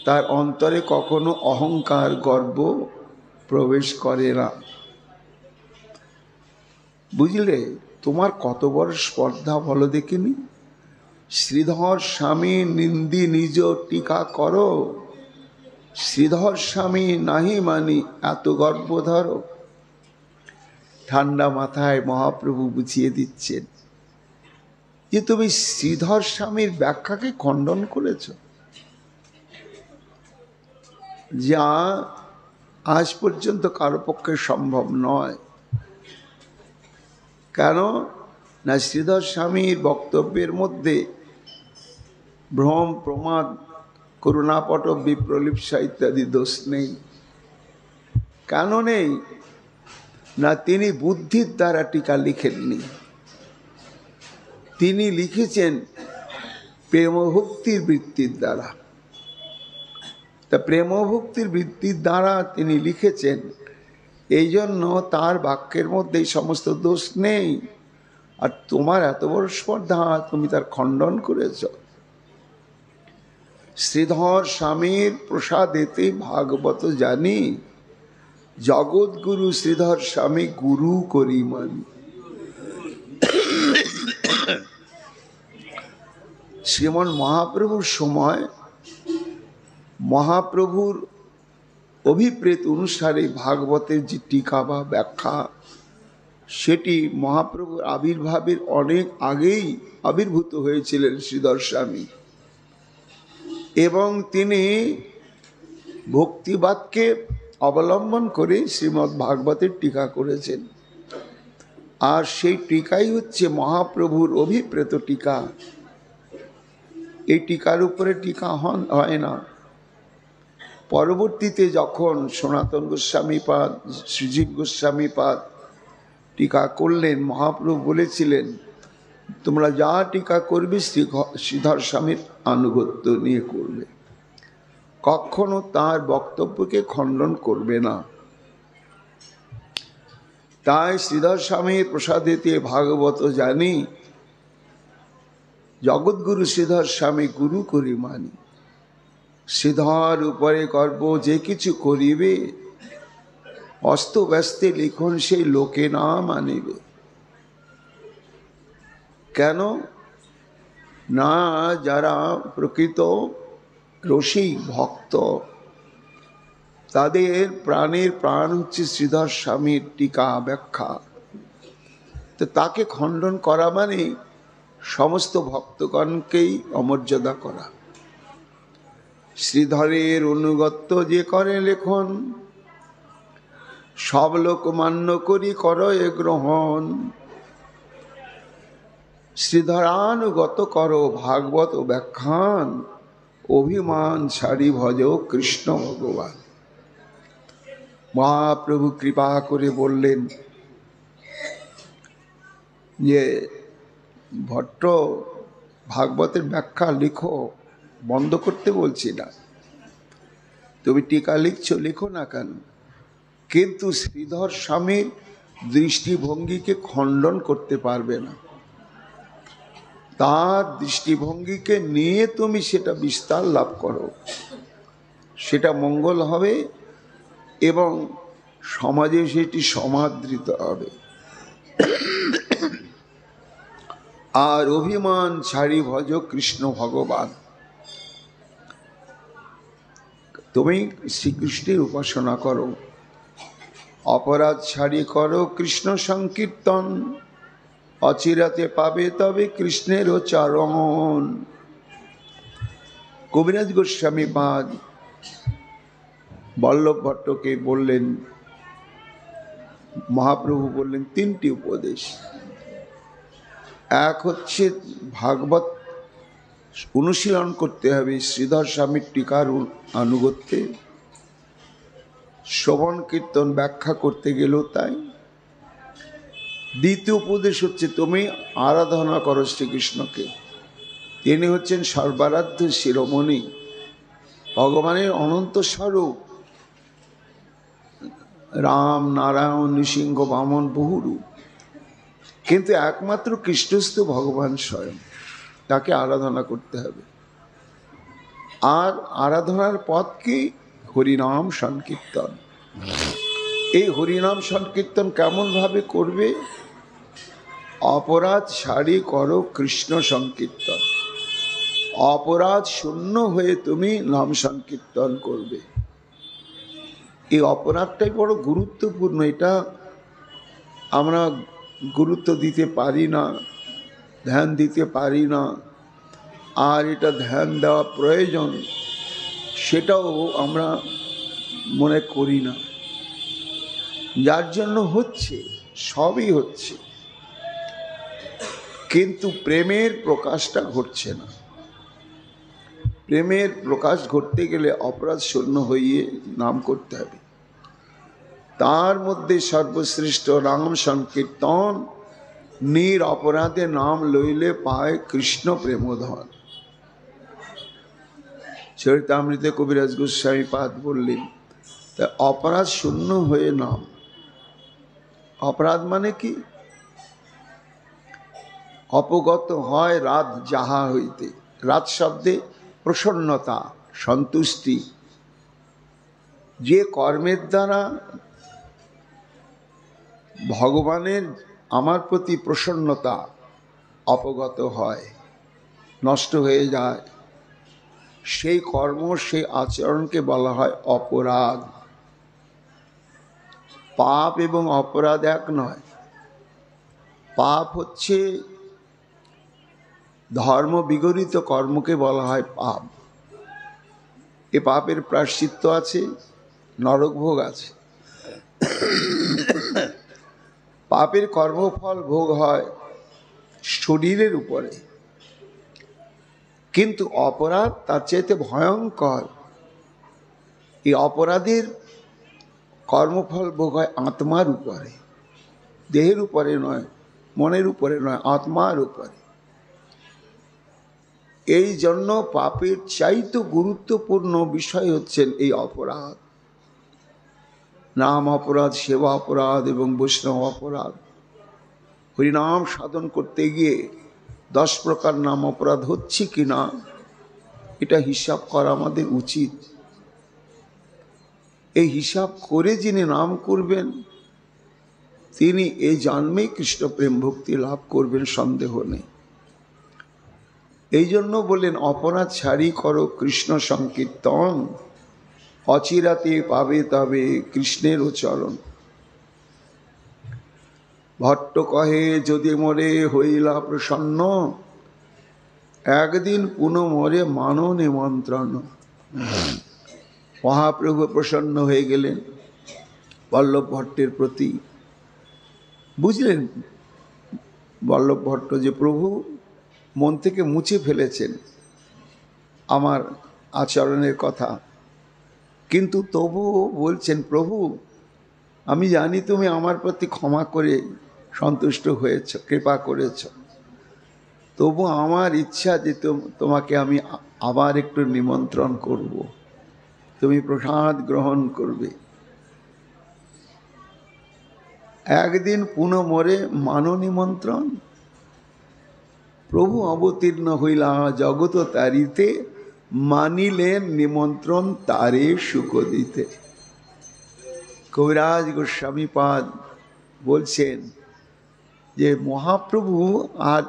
তার অন্তরে কখনো অহংকার গর্ব প্রবেশ করে না। বুঝলে, তোমার কত বড় স্পর্ধা বলো দেখিনি। শ্রীধর স্বামী নিন্দি নিজ টিকা করো, শ্রীধর স্বামী নাহি মানি এত গর্ব ধরো। ঠান্ডা মাথায় মহাপ্রভু বুঝিয়ে দিচ্ছেন যে তুমি শ্রীধর স্বামীর ব্যাখ্যাকে খণ্ডন করেছ, যা আজ পর্যন্ত কারো পক্ষে সম্ভব নয়। কেন না, শ্রীধর স্বামীর বক্তব্যের মধ্যে ভ্রম, প্রমাদ, করুণাপট, বিপ্রলিপ্সা ইত্যাদি দোষ নেই। কেন নেই না, তিনি বুদ্ধির দ্বারা টিকা লিখেননি, তিনি লিখেছেন প্রেমভক্তির বৃত্তির দ্বারা। তা প্রেমভক্তির বৃত্তির দ্বারা তিনি লিখেছেন, এই জন্য তার বাক্যের মধ্যে এই সমস্ত দোষ নেই। আর তোমার এত বড় স্পর্ধা, তুমি তার খণ্ডন করেছ। শ্রীধর স্বামীর প্রসাদেতে ভাগবত জানি, জগৎগুরু শ্রীধর স্বামী গুরু করি মানি। শ্রীমন মহাপ্রভুর সময় মহাপ্রভুর অভিপ্রেত অনুসারে ভাগবতের যে টিকা বা ব্যাখ্যা, সেটি মহাপ্রভুর আবির্ভাবের অনেক আগেই আবির্ভূত হয়েছিলেন শ্রীধর স্বামী, এবং তিনি ভক্তিবাদকে অবলম্বন করে শ্রীমদ্ ভাগবতের টিকা করেছেন। আর সেই টিকাই হচ্ছে মহাপ্রভুর অভিপ্রেত টিকা। এই টিকার উপরে টিকা হয় না। পরবর্তীতে যখন সনাতন গোস্বামীপাদ, শ্রীজীব গোস্বামীপাদ টিকা করলেন, মহাপ্রভু বলেছিলেন তোমরা যা টিকা করবে শ্রীধর স্বামীর আনুগত্য নিয়ে করবে, কখনো তার বক্তব্যকে খণ্ডন করবে না। তাই শ্রীধর স্বামীর প্রসাদেতে ভাগবত জানি, জগৎগুরু শ্রীধর স্বামী গুরু করি মানি। শ্রীধর উপরে গর্ব যে কিছু করিবে, অস্ত ব্যস্তে লিখন সেই লোকে না মানিবে। কেন না, যারা প্রকৃত রসিক ভক্ত, তাদের প্রাণের প্রাণ হচ্ছে শ্রীধর স্বামীর টিকা ব্যাখ্যা। তো তাকে খণ্ডন করা মানে সমস্ত ভক্তগণকেই অমর্যাদা করা। শ্রীধরের অনুগত্য যে করে লেখন, সব লোক মান্য করি কর এ গ্রহণ। শ্রীধরানুগত করো ভাগবত ব্যাখ্যান, অভিমান ছাড়ি ভজ কৃষ্ণ ভগবান। মহাপ্রভু কৃপা করে বললেন যে ভট্ট ভাগবতের ব্যাখ্যা লিখো, বন্ধ করতে বলছি না, তুমি টিকা লিখছো লিখো না কেন, কিন্তু শ্রীধর স্বামীর দৃষ্টিভঙ্গিকে খণ্ডন করতে পারবে না। তার দৃষ্টিভঙ্গিকে নিয়ে তুমি সেটা বিস্তার লাভ করো, সেটা মঙ্গল হবে এবং সমাজে সেটি সমাদৃত হবে। আর অভিমান ছাড়ি ভজ কৃষ্ণ ভগবান। তুমি শ্রীকৃষ্ণের উপাসনা করো, অপরাধ ছাড়ি করো কৃষ্ণ সংকীর্তন, অচিরাতে পাবে তবে কৃষ্ণেরও চরণ। কবিরাজ গোস্বামী পাদ বল্লভ ভট্টকে বললেন, মহাপ্রভু বললেন তিনটি উপদেশ। এক হচ্ছে ভাগবত অনুশীলন করতে হবে শ্রীধর স্বামীর টিকার আনুগত্যে, শ্রবণ কীর্তন ব্যাখ্যা করতে গেলেও তাই। দ্বিতীয় উপদেশ হচ্ছে তুমি আরাধনা করো শ্রীকৃষ্ণকে, তিনি হচ্ছেন সর্বারাধ্য শিরোমণি, ভগবানের অনন্ত স্বরূপ। রাম, নারায়ণ, নৃসিংহ, বামন বহু রূপ, কিন্তু একমাত্র কৃষ্ণস্থ ভগবান স্বয়ং, তাকে আরাধনা করতে হবে। আর আরাধনার পথ কি? হরিনাম সংকীর্তন। এই হরিনাম সংকীর্তন কেমন ভাবে করবে? অপরাধ ছাড়ি করো কৃষ্ণ সংকীর্তন। অপরাধ শূন্য হয়ে তুমি নাম সংকীর্তন করবে। এই অপরাধটাই বড় গুরুত্বপূর্ণ। এটা আমরা গুরুত্ব দিতে পারি না, ধ্যান দিতে পারি না, আর এটা ধ্যান দেওয়া প্রয়োজন সেটাও আমরা মনে করি না। যার জন্য হচ্ছে, সবই হচ্ছে, কিন্তু প্রেমের প্রকাশটা ঘটছে না। প্রেমের প্রকাশ ঘটতে গেলে অপরাধ শূন্য হয়ে নাম করতে হবে। তার মধ্যে সর্বশ্রেষ্ঠ নাম সংকীর্তন। নির অপরাধে নাম লইলে পায় কৃষ্ণ প্রেমধন। চরিতামৃতে কবিরাজ গোস্বামী পাদ বললেন, তা অপরাধ শূন্য হয়ে নাম। অপরাধ মানে কি? অপগত হয় রাত যাহা হইতে। রাত শব্দে প্রসন্নতা, সন্তুষ্টি। যে কর্মের দ্বারা ভগবানের আমার প্রতি প্রসন্নতা অপগত হয়, নষ্ট হয়ে যায়, সেই কর্ম, সেই আচরণকে বলা হয় অপরাধ। পাপ এবং অপরাধ এক নয়। পাপ হচ্ছে ধর্ম বিগড়িত কর্মকে বলা হয় পাপ। এ পাপের প্রায়শ্চিত্ত আছে, নরকভোগ আছে। পাপের কর্মফল ভোগ হয় শরীরের উপরে, কিন্তু অপরাধ তার চাইতে ভয়ঙ্কর। এই অপরাধের কর্মফল ভোগ হয় আত্মার উপরে, দেহের উপরে নয়, মনের উপরে নয়, আত্মার উপরে। এই জন্য পাপের চাইতে গুরুত্বপূর্ণ বিষয় হচ্ছেন এই অপরাধ। নাম অপরাধ, সেবা অপরাধ এবং বৈষ্ণব অপরাধ। হরিনাম সাধন করতে গিয়ে 10 প্রকার নাম অপরাধ হচ্ছে কি না, এটা হিসাব করা আমাদের উচিত। এই হিসাব করে যিনি নাম করবেন তিনি এই জন্মেই কৃষ্ণ প্রেম ভক্তি লাভ করবেন, সন্দেহ নেই। এই জন্য বলেন, অপরাধ ছাড়ি করো কৃষ্ণ সংকীর্তন, অচিরাতে পাবে তবে কৃষ্ণের চরণ। ভট্ট কহে, যদি মোরে হইলা প্রসন্ন, একদিন পুনঃ মোরে মানো নিমন্ত্রণ। মহাপ্রভু প্রসন্ন হয়ে গেলেন বল্লভ ভট্টের প্রতি। বুঝলেন বল্লভ ভট্ট যে প্রভু মন থেকে মুছে ফেলেছেন আমার আচরণের কথা, কিন্তু তবুও বলছেন, প্রভু আমি জানি তুমি আমার প্রতি ক্ষমা করে সন্তুষ্ট হয়েছ, কৃপা করেছ, তবু আমার ইচ্ছা যে তোমাকে আমি আবার একটু নিমন্ত্রণ করব, তুমি প্রসাদ গ্রহণ করবে। একদিন পুনঃ মোরে মানো নিমন্ত্রণ। প্রভু অবতীর্ণ হইলা জগত তারিতে, মানিলেন নিমন্ত্রণ তারে সুখ দিতে। কবিরাজ গোস্বামী পাদ বলছেন যে মহাপ্রভু আর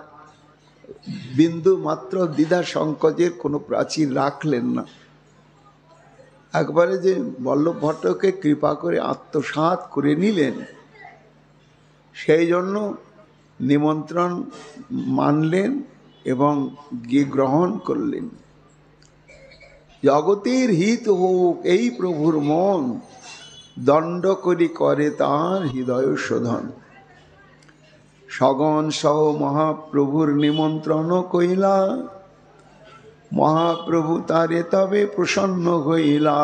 বিন্দু মাত্র দ্বিধা সংকোচের কোনো প্রাচীর রাখলেন না। একবারে যে বল্লভ ভট্টকে কৃপা করে আত্মসাৎ করে নিলেন, সেই জন্য নিমন্ত্রণ মানলেন এবং গিয়ে গ্রহণ করলেন। জগতের হিত হোক এই প্রভুর মন, দণ্ড করি করে তার হৃদয় শোধন। সগণ সহ মহাপ্রভুর নিমন্ত্রণ কইলা, মহাপ্রভু তারে তবে প্রসন্ন হইলা।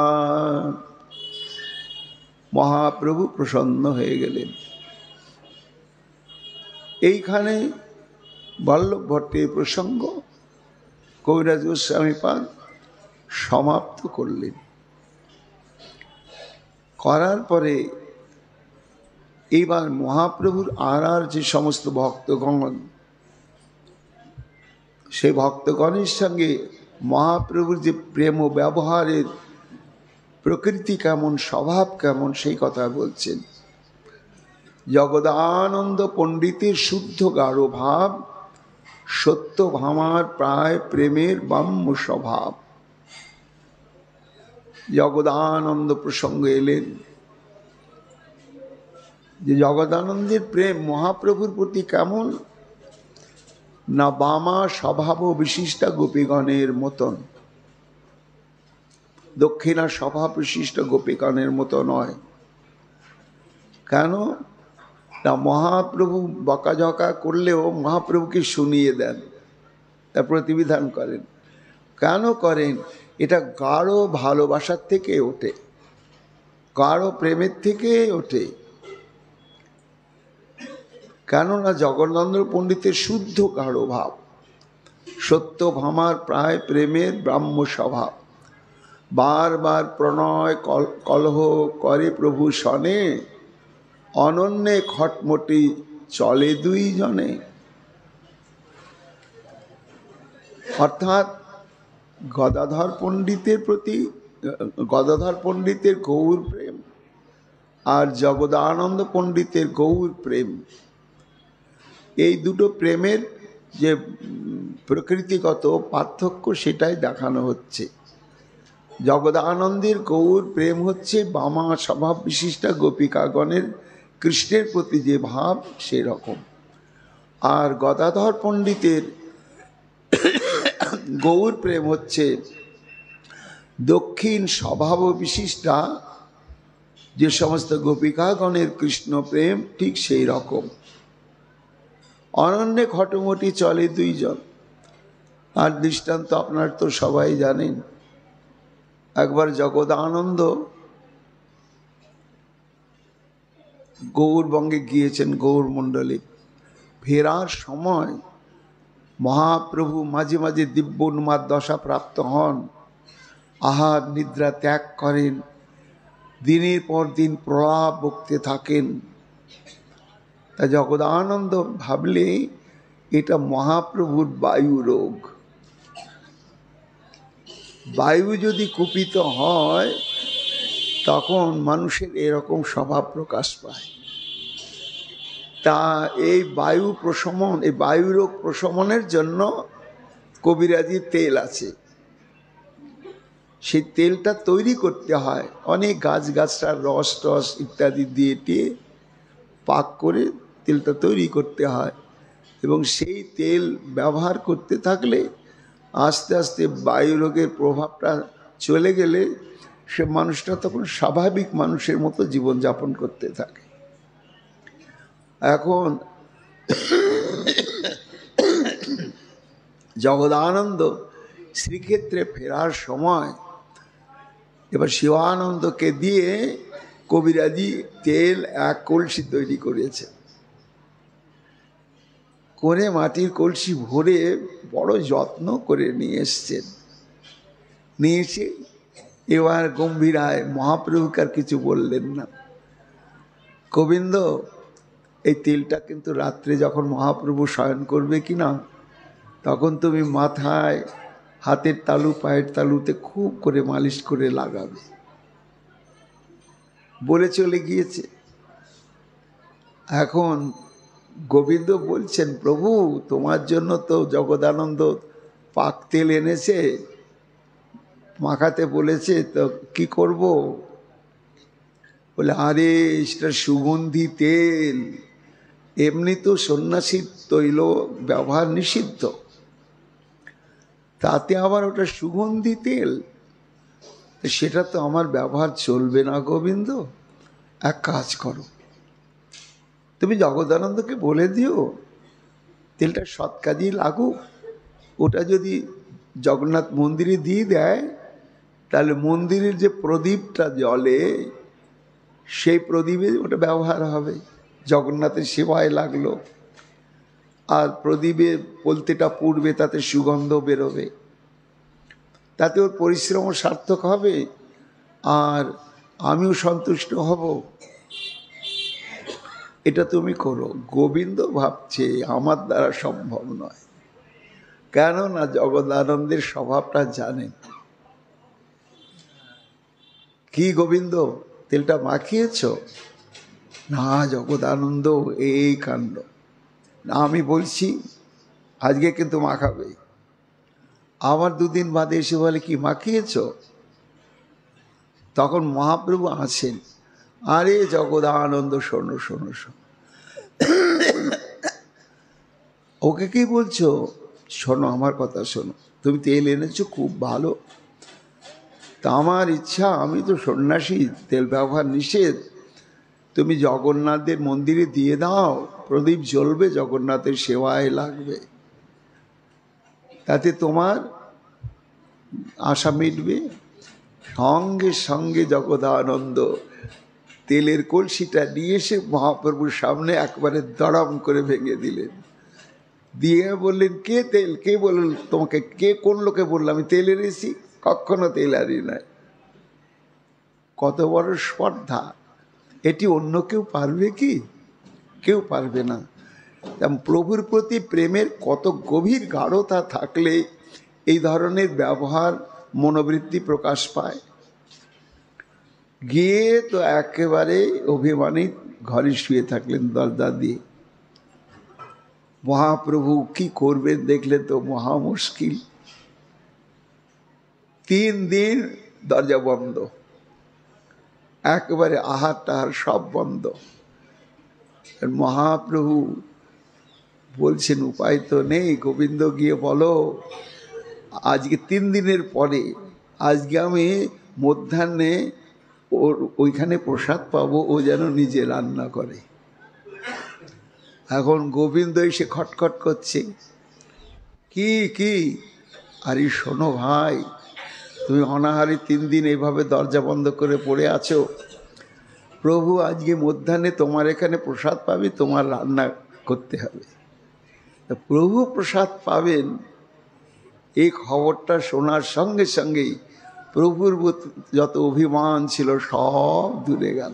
মহাপ্রভু প্রসন্ন হয়ে গেলেন। এইখানে বল্লভ ভট্টের প্রসঙ্গ কবিরাজ গোস্বামী পাদ সমাপ্ত করলেন। করার পরে এইবার মহাপ্রভুর আর যে সমস্ত ভক্তগণ, সেই ভক্তগণের সঙ্গে মহাপ্রভুর যে প্রেম ও ব্যবহারের প্রকৃতি কেমন, স্বভাব কেমন, সেই কথা বলছেন। জগদানন্দ পণ্ডিতের শুদ্ধ গাঢ় ভাব, সত্যভামার প্রায় প্রেমের বাম্য স্বভাব। জগদানন্দ প্রসঙ্গে এলেন যে জগদানন্দের প্রেম মহাপ্রভুর প্রতি কেমন না বামা স্বভাব বিশিষ্টা গোপীগণের মতন, দক্ষিণা স্বভাব বিশিষ্ট গোপীগণের মতো নয়। কেন না মহাপ্রভু বকাঝকা করলেও মহাপ্রভুকে শুনিয়ে দেন, তা প্রতিবিধান করেন। কেন করেন? এটা গাঢ় ভালোবাসার থেকে ওঠে, গাঢ় প্রেমের থেকে ওঠে। কেননা জগন্নাথ পণ্ডিতের শুদ্ধ গাঢ় ভাব, সত্যভামার প্রায় প্রেমের ব্রাহ্ম স্বভাব। বারবার প্রণয় কলহ করে প্রভু সনে, অনন্যে খটমটি চলে দুইজনে। অর্থাৎ গদাধর পণ্ডিতের প্রতি, গদাধর পণ্ডিতের গৌর প্রেম আর জগদানন্দ পণ্ডিতের গৌর প্রেম, এই দুটো প্রেমের যে প্রকৃতিগত পার্থক্য সেটাই দেখানো হচ্ছে। জগদানন্দের গৌর প্রেম হচ্ছে বামা স্বভাব বিশিষ্টা গোপিকাগণের কৃষ্ণের প্রতি যে ভাব সেরকম। আর গদাধর পণ্ডিতের গৌর প্রেম হচ্ছে দক্ষিণ স্বভাব বিশিষ্টা যে সমস্ত গোপিকাগণের কৃষ্ণ প্রেম, ঠিক সেই রকম। অনন্যে খটোমটি চলে দুইজন। আর দৃষ্টান্ত আপনার তো সবাই জানেন। একবার জগদানন্দ গৌরবঙ্গে গিয়েছেন, গৌর মণ্ডলে। ফেরার সময় মহাপ্রভু মাঝে মাঝে দিব্য উন্মাদ দশা প্রাপ্ত হন, আহার নিদ্রা ত্যাগ করেন, দিনের পর দিন প্রলাপ বকতে থাকেন। তা জগদানন্দ ভাবলে এটা মহাপ্রভুর বায়ু রোগ। বায়ু যদি কুপিত হয় তখন মানুষের এরকম স্বভাব প্রকাশ পায়। তা এই বায়ু প্রশমন, এই বায়ু রোগ প্রশমনের জন্য কবিরাজির তেল আছে। সেই তেলটা তৈরি করতে হয় অনেক গাছগাছড়ার রস টস ইত্যাদি দিয়ে টিয়ে পাক করে তেলটা তৈরি করতে হয়। এবং সেই তেল ব্যবহার করতে থাকলে আস্তে আস্তে বায়ু রোগের প্রভাবটা চলে গেলে সে মানুষটা তখন স্বাভাবিক মানুষের মতো জীবনযাপন করতে থাকে। এখন জগদানন্দ শ্রীক্ষেত্রে ফেরার সময় এবার শিবানন্দকে দিয়ে কবিরাজি তেল এক কলসি তৈরি করেছে, করে মাটির কলসি ভরে বড় যত্ন করে নিয়ে এসছেন। নিয়ে এসে এবার গম্ভীরায় মহাপ্রভুকে আর কিছু বললেন না। গোবিন্দ, এই তেলটা কিন্তু রাত্রে যখন মহাপ্রভু শয়ন করবে কিনা তখন তুমি মাথায়, হাতের তালু, পায়ের তালুতে খুব করে মালিশ করে লাগাবে, বলে চলে গিয়েছে। এখন গোবিন্দ বলছেন, প্রভু তোমার জন্য তো জগদানন্দ পাক তেল এনেছে, মাখাতে বলেছে, তো কি করব? বলে, আরে এটা সুগন্ধি তেল, এমনি তো সন্ন্যাসীর তৈল ব্যবহার নিষিদ্ধ, তাতে আবার ওটা সুগন্ধি তেল, সেটা তো আমার ব্যবহার চলবে না গোবিন্দ। এক কাজ করো, তুমি জগদানন্দকে বলে দিও তেলটা সৎ কাজেই লাগুক। ওটা যদি জগন্নাথ মন্দিরে দিয়ে দেয় তাহলে মন্দিরের যে প্রদীপটা জ্বলে সেই প্রদীপে ওটা ব্যবহার হবে, জগন্নাথের সেবায় লাগলো। আর প্রদীপে পলতেটা পুড়বে, তাতে সুগন্ধ বেরোবে, তাতে ওর পরিশ্রম সার্থক হবে, আর আমিও সন্তুষ্ট হব। এটা তুমি করো। গোবিন্দ ভাবছে আমার দ্বারা সম্ভব নয়, কেননা জগদানন্দের স্বভাবটা জানেন। কি গোবিন্দ, তেলটা মাখিয়েছ? না জগদানন্দ, এই কাণ্ড। না, আমি বলছি আজকে কিন্তু মাখাবে। আবার দুদিন বাদে এসে বলে কি মাখিয়েছ? তখন মহাপ্রভু আসেন, আরে জগদানন্দ শোনো শোনো শোনো। ওকে কি বলছো? শোনো আমার কথা শোনো, তুমি তেল এনেছো খুব ভালো, তা আমার ইচ্ছা, আমি তো সন্ন্যাসী, তেল ব্যবহার নিষেধ, তুমি জগন্নাথের মন্দিরে দিয়ে দাও, প্রদীপ জ্বলবে, জগন্নাথের সেবায় লাগবে, তাতে তোমার আশা মিটবে। সঙ্গে সঙ্গে জগদানন্দ তেলের কলসিটা নিয়ে এসে মহাপ্রভুর সামনে একবারে দড়াম করে ভেঙে দিলেন, দিয়ে বললেন কে তেল, কে বলল তোমাকে, কে কোন লোকে বললো আমি তেল এনেছি? কখনো তেল আনি নাই। কত বড় স্পর্ধা! এটি অন্য কেউ পারবে কি? কেউ পারবে না। প্রভুর প্রতি প্রেমের কত গভীর গাঢ়তা থাকলে এই ধরনের ব্যবহার মনোবৃত্তি প্রকাশ পায়। গিয়ে তো একেবারে অভিমানী ঘরে শুয়ে থাকলেন দরজা দিয়ে। মহাপ্রভু কি করবেন দেখলেন তো মহা মুশকিল। 3 দিন দরজা বন্ধ, একেবারে আহার টাহার সব বন্ধ। মহাপ্রভু বলছেন উপায় তো নেই, গোবিন্দ গিয়ে বলো আজকে 3 দিনের পরে আজকে আমি মধ্যাহ্নে ওর ওইখানে প্রসাদ পাবো, ও যেন নিজে রান্না করে। এখন গোবিন্দ এসে খটখট করছে, কি কি? আরে শোনো ভাই, তুমি অনাহারে 3 দিন এইভাবে দরজা বন্ধ করে পড়ে আছো, প্রভু আজকে মধ্যাহ্নে তোমার এখানে প্রসাদ পাবে, তোমার রান্না করতে হবে। প্রভু প্রসাদ পাবেন এই খবরটা শোনার সঙ্গে সঙ্গেই প্রভুর যত অভিমান ছিল সব দূরে গেল।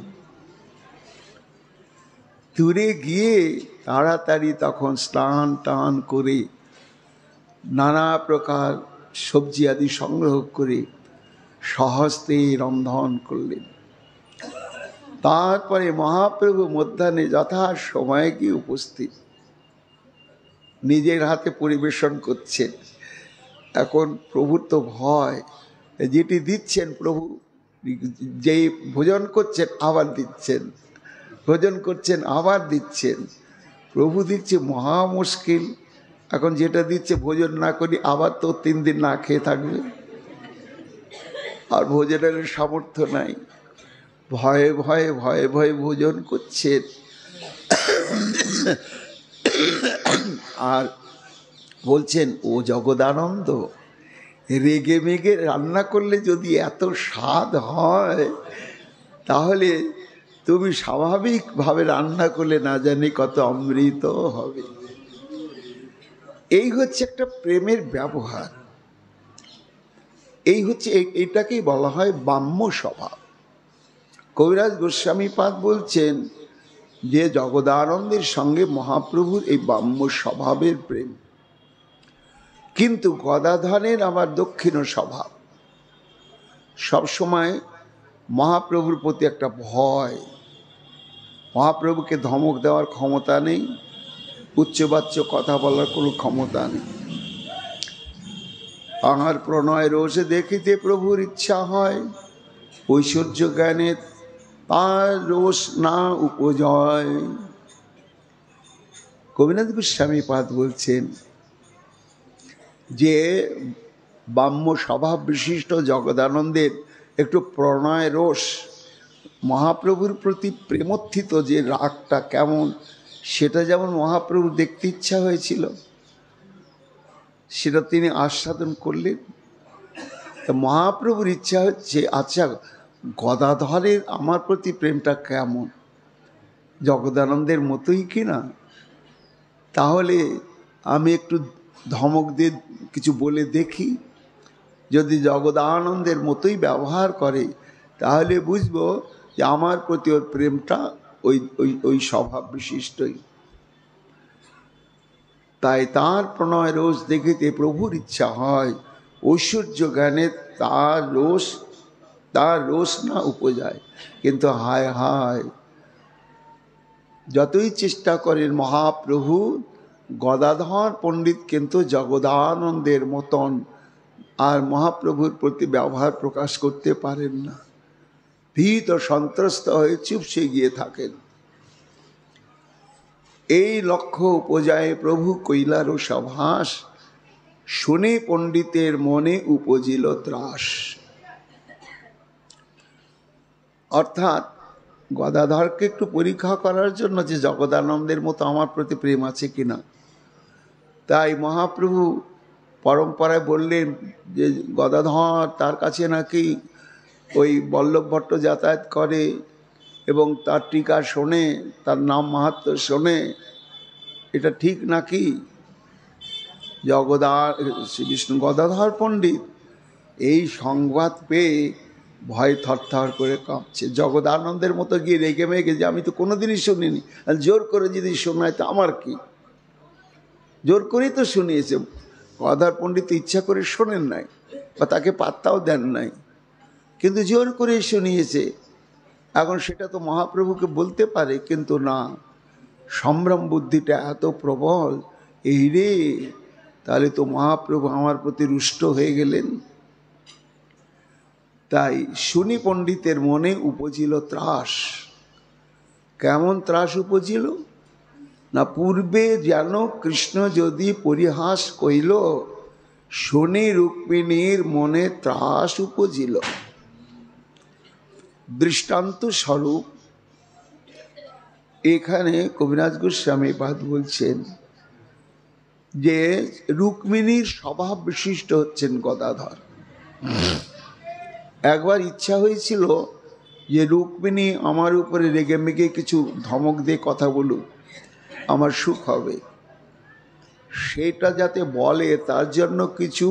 দূরে গিয়ে তাড়াতাড়ি তখন স্নান টান করে নানা প্রকার সবজি আদি সংগ্রহ করে সহস্তে রন্ধন করলেন। তারপরে মহাপ্রভু মধ্যাহ্নে যথা সময়ে গিয়ে উপস্থিত, নিজের হাতে পরিবেশন করছেন। এখন প্রভুর তো ভয়, যেটি দিচ্ছেন প্রভু, যেই ভোজন করছেন আবার দিচ্ছেন, ভোজন করছেন আবার দিচ্ছেন, প্রভু দিচ্ছে মহা মুশকিল। এখন যেটা দিচ্ছে ভোজন না করি আবার তো 3 দিন না খেয়ে থাকবে, আর ভোজনের সামর্থ্য নাই। ভয়ে ভয়ে ভয়ে ভয়ে ভোজন করছেন। আর বলছেন ও জগদানন্দ, রেগে মেগে রান্না করলে যদি এত স্বাদ হয়, তাহলে তুমি স্বাভাবিকভাবে রান্না করলে না জানি কত অমৃত হবে। এই হচ্ছে একটা প্রেমের ব্যবহার, এই হচ্ছে এটাকেই বলা হয় বাম্য স্বভাব। কবিরাজ গোস্বামী পাদ বলছেন যে জগদানন্দের সঙ্গে মহাপ্রভুর এই বাম্য স্বভাবের প্রেম, কিন্তু গদাধরের আবার দক্ষিণ স্বভাব। সবসময় মহাপ্রভুর প্রতি একটা ভয়, মহাপ্রভুকে ধমক দেওয়ার ক্ষমতা নেই, উচ্চবাচ্য কথা বলার কোনো ক্ষমতা নেই। তাঁহার প্রণয় রোষে দেখিতে প্রভুর ইচ্ছা হয়, ঐশ্বর্য জ্ঞানে তার রোষ না উপজয়। কবিনাথ গোস্বামী পাদ বলছেন যে বাম্য স্বভাব বিশিষ্ট জগদানন্দের একটু প্রণয় রোষ, মহাপ্রভুর প্রতি প্রেমোত্থিত যে রাগটা কেমন, সেটা যেমন মহাপ্রভুর দেখতে ইচ্ছা হয়েছিল, সেটা তিনি আস্বাদন করলেন। মহাপ্রভুর ইচ্ছা হচ্ছে আচ্ছা গদাধরের আমার প্রতি প্রেমটা কেমন, জগদানন্দের মতোই কিনা, তাহলে আমি একটু ধমক দিয়ে কিছু বলে দেখি, যদি জগদানন্দের মতোই ব্যবহার করে তাহলে বুঝবো যে আমার প্রতি ওর প্রেমটা ওই ওই ওই স্বভাব বিশিষ্টই। তাই তার প্রণয় রোষ দেখিতে প্রভুর ইচ্ছা হয়, ঐশ্বর্য জ্ঞানে তার রোষ না উপজায়। কিন্তু হায় হায়, যতই চেষ্টা করেন মহাপ্রভু গদাধর পণ্ডিত কিন্তু জগদানন্দের মতন আর মহাপ্রভুর প্রতি ব্যবহার প্রকাশ করতে পারেন না, ভীত ও সন্ত্রস্ত হয়ে চুপসে গিয়ে থাকেন। এই লক্ষ্য উপজায় প্রভু কৈলার ও সভাস, শুনে পণ্ডিতের মনে উপজিল ত্রাস। অর্থাৎ গদাধরকে একটু পরীক্ষা করার জন্য যে জগদানন্দের মতো আমার প্রতি প্রেম আছে কিনা, তাই মহাপ্রভু পরম্পরায় বললেন যে গদাধর, তার কাছে নাকি ওই বল্লভ ভট্ট যাতায়াত করে এবং তার টিকা শোনে, তার নাম মাহাত্ম্য শোনে, এটা ঠিক নাকি? শ্রী বিষ্ণু গদাধর পণ্ডিত এই সংবাদ পেয়ে ভয় থরথর করে কাঁপছে। জগদানন্দের মতো গিয়ে রেগে মেগে যে আমি তো কোনোদিনই শুনিনি, আর জোর করে যদি শোনায় তো আমার কি? জোর করেই তো শুনিয়েছে। গদাধর পণ্ডিত ইচ্ছা করে শোনেন নাই বা তাকে পাত্তাও দেন নাই, কিন্তু জোর করে শুনিয়েছে। এখন সেটা তো মহাপ্রভুকে বলতে পারে, কিন্তু না, সম্ভ্রম বুদ্ধিটা এত প্রবল, এই রে, তাহলে তো মহাপ্রভু আমার প্রতি রুষ্ট হয়ে গেলেন। তাই শুনি পণ্ডিতের মনে উপজিল ত্রাস। কেমন ত্রাস উপজিল না, পূর্বে যেন কৃষ্ণ যদি পরিহাস কইল, শুনি রুক্মিণীর মনে ত্রাস উপজিল। দৃষ্টান্ত স্বরূপ এখানে কবিরাজ গোস্বামী পাদ বলছেন যে রুক্মিণীর স্বভাব বিশিষ্ট হচ্ছেন গদাধর। একবার ইচ্ছা হয়েছিল যে রুক্মিণী আমার উপরে রেগে মেগে কিছু ধমক দিয়ে কথা বলুক, আমার সুখ হবে। সেটা যাতে বলে তার জন্য কিছু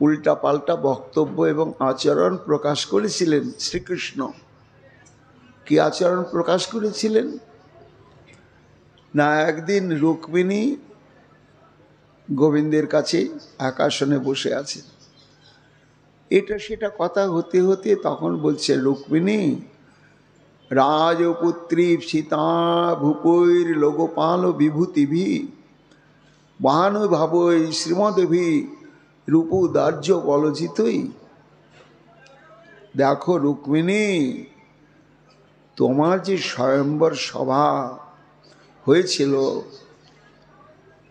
উল্টাপাল্টা বক্তব্য এবং আচরণ প্রকাশ করেছিলেন শ্রীকৃষ্ণ। কি আচরণ প্রকাশ করেছিলেন না, একদিন রুক্মিণী গোবিন্দের কাছে একাসনে বসে আছেন, এটা সেটা কথা হতে হতে তখন বলছে রুক্মিণী, রাজপুত্রী সীতা ভূপৈর লোকপাল বিভূতিভি মহানুভাবৈ শ্রীমদেভি রূপদার্য বলজিতই। দেখো রুক্মিণী, তোমার যে স্বয়ম্বর সভা হয়েছিল,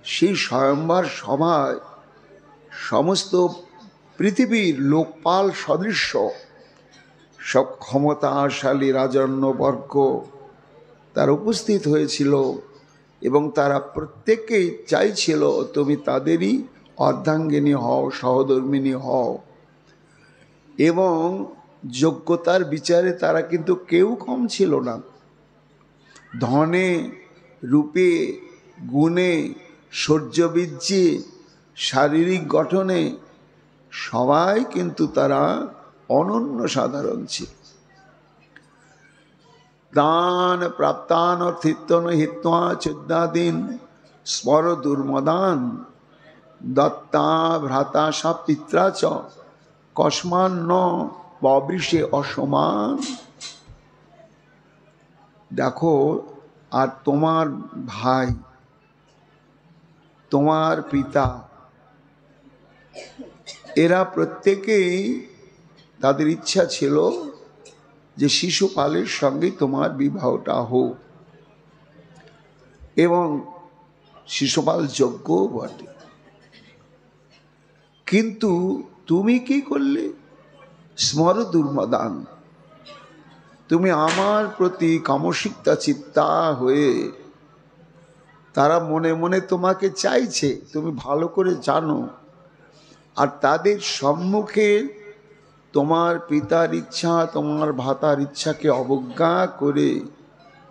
সেই স্বয়ম্বর সভায় সমস্ত পৃথিবীর লোকপাল সদৃশ্য সব ক্ষমতাশালী রাজন্যবর্গ তার উপস্থিত হয়েছিল এবং তারা প্রত্যেকেই চাইছিল তুমি তাদেরই অর্ধাঙ্গিনী হও, সহধর্মিনী হও। এবং যোগ্যতার বিচারে তারা কিন্তু কেউ কম ছিল না, ধনে, রূপে, গুণে, শৌর্যবীর্যে, শারীরিক গঠনে সবাই কিন্তু তারা অনন্য সাধারণ ছিল। দান প্রাপ্তান অর্থিত্বন হিত্বা চোদ্দাদিন স্মর দুর্মদান দত্তা ভ্রাতা সা পিত্রা চ কস্মান ন ববৃষে অসমান। দেখো, আর তোমার ভাই, তোমার পিতা, এরা প্রত্যেকেই তাদের ইচ্ছা ছিল যে শিশুপালের সঙ্গে তোমার বিবাহটা হোক, এবং শিশুপাল যোগ্য বটে। কিন্তু তুমি কি করলে? স্মর দুর্মদান, তুমি আমার প্রতি কামসিক্তা চিত্তা হয়ে, তারা মনে মনে তোমাকে চাইছে, তুমি ভালো করে জানো, আর তাদের সম্মুখে তোমার পিতার ইচ্ছা, তোমার ভাতার ইচ্ছাকে অবজ্ঞা করে,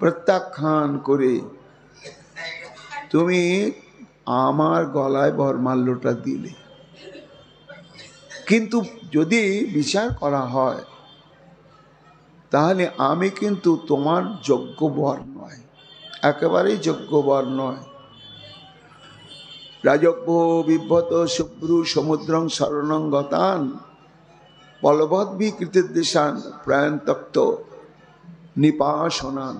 প্রত্যাখ্যান করে তুমি আমার গলায় বরমাল্যটা দিলে। কিন্তু যদি বিচার করা হয় তাহলে আমি কিন্তু তোমার যোগ্য বর নয়, একেবারেই যোগ্য বর নয়। রাজভ্য বিভ্রত শুভ্রু সমুদ্রং শরণং গতান বলবদ্ভি কৃতিদেশান প্রয়ান্তক্ত নিপাসনান।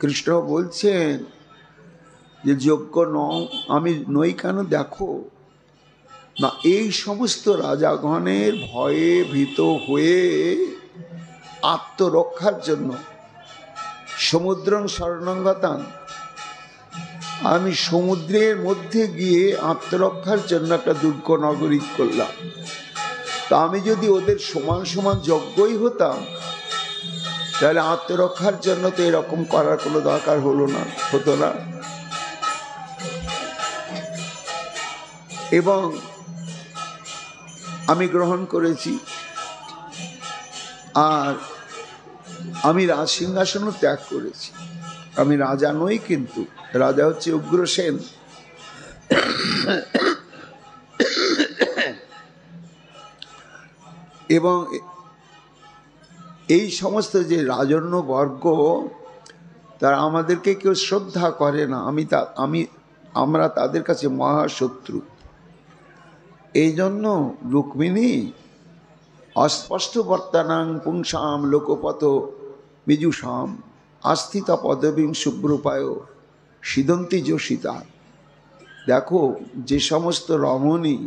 কৃষ্ণ বলছেন যে যোগ্য আমি নই কেন, দেখো না এই সমস্ত রাজাগণের ভয়ে ভীত হয়ে আত্মরক্ষার জন্য সমুদ্রং শরণাগতান, আমি সমুদ্রের মধ্যে গিয়ে আত্মরক্ষার জন্য একটা দুর্গ নগরী করলাম। তা আমি যদি ওদের সমান সমান যোগ্যই হতাম তাহলে আত্মরক্ষার জন্য তো এরকম করার কোনো দরকার হতো না। এবং আমি গ্রহণ করেছি, আর আমি রাজ সিংহাসনও ত্যাগ করেছি। আমি রাজা নই, কিন্তু রাজা হচ্ছে উগ্রসেন। এবং এই সমস্ত যে রাজন্য বর্গ, তারা আমাদেরকে কেউ শ্রদ্ধা করে না। আমরা তাদের কাছে মহাশত্রু। এই জন্য রুক্মিণী অস্পষ্ট বর্তানাং পুংসাম লোকপথ বিজুষাম আস্থিতা পদবীং শুভ্রূপায় সিদন্তি যোষিতা। দেখো, যে সমস্ত রমণী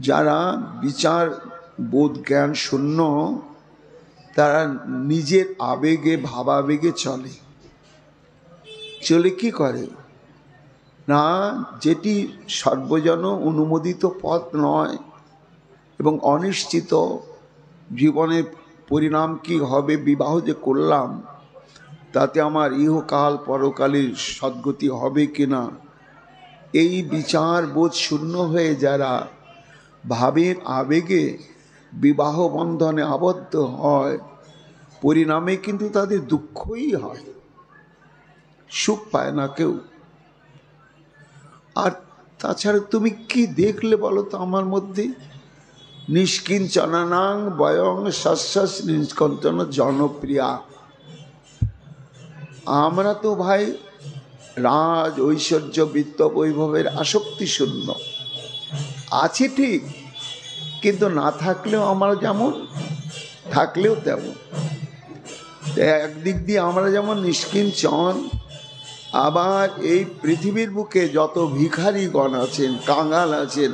যারা বিচার বোধ জ্ঞান শূন্য, তারা নিজের আবেগে ভাবাবেগে চলে কি করে না, যেটি সর্বজন অনুমোদিত পথ নয় এবং অনিশ্চিত, জীবনের পরিণাম কি হবে, বিবাহ যে করলাম তাতে আমার ইহকাল পরকালের সদ্গতি হবে কিনা, এই বিচার বোধ শূন্য হয়ে যারা ভাবের আবেগে বিবাহ বন্ধনে আবদ্ধ হয়, পরিণামে কিন্তু তাদের দুঃখই হয়, সুখ পায় না কেউ। আর তাছাড়া তুমি কি দেখলে বলো তো আমার মধ্যে? নিষ্কিঞ্চনাং বয়ং শস্যস নিষ্কঞ্চন জনপ্রিয়া। আমরা তো ভাই রাজ ঐশ্বর্য বিত্ত বৈভবের আসক্তি শূন্য আছি ঠিক, কিন্তু না থাকলেও আমরা যেমন, থাকলেও তেমন। একদিক দিয়ে আমরা যেমন নিষ্কিঞ্চন, আবার এই পৃথিবীর বুকে যত ভিখারিগণ আছেন, কাঙাল আছেন,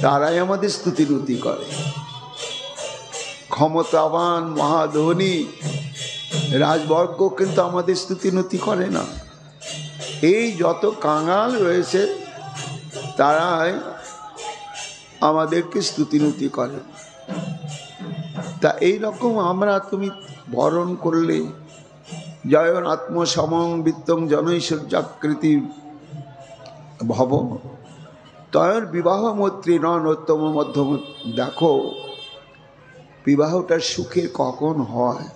তারাই আমাদের স্তুতিরুতি করে। ক্ষমতাবান মহাধনী রাজবর্গ কিন্তু আমাদের স্তুতিনুতি করে না। এই যত কাঙাল রয়েছে তারাই আমাদেরকে স্তুতিনুতি করে। তা এই রকম আমরা তুমি বরণ করলে, জয়ন আত্মসমং বিত্তং জনৈশ্বর্যাকৃতি ভব তয়র বিবাহ মৈত্রী নত্তম মধ্যম। দেখো, বিবাহটা সুখের কখন হয়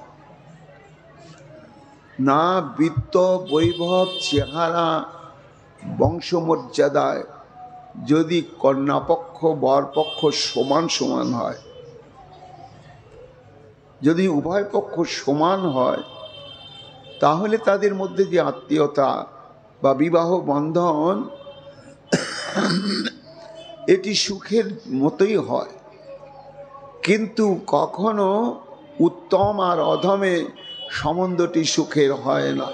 না, বিত্ত বৈভব চেহারা বংশমর্যাদায় যদি কন্যাপক্ষ বরপক্ষ সমান সমান হয়, যদি উভয় পক্ষ সমান হয়, তাহলে তাদের মধ্যে যে আত্মীয়তা বা বিবাহ বন্ধন এটি সুখের মতোই হয়। কিন্তু কখনো উত্তম আর অধমে সম্বন্ধটি সুখের হয় না,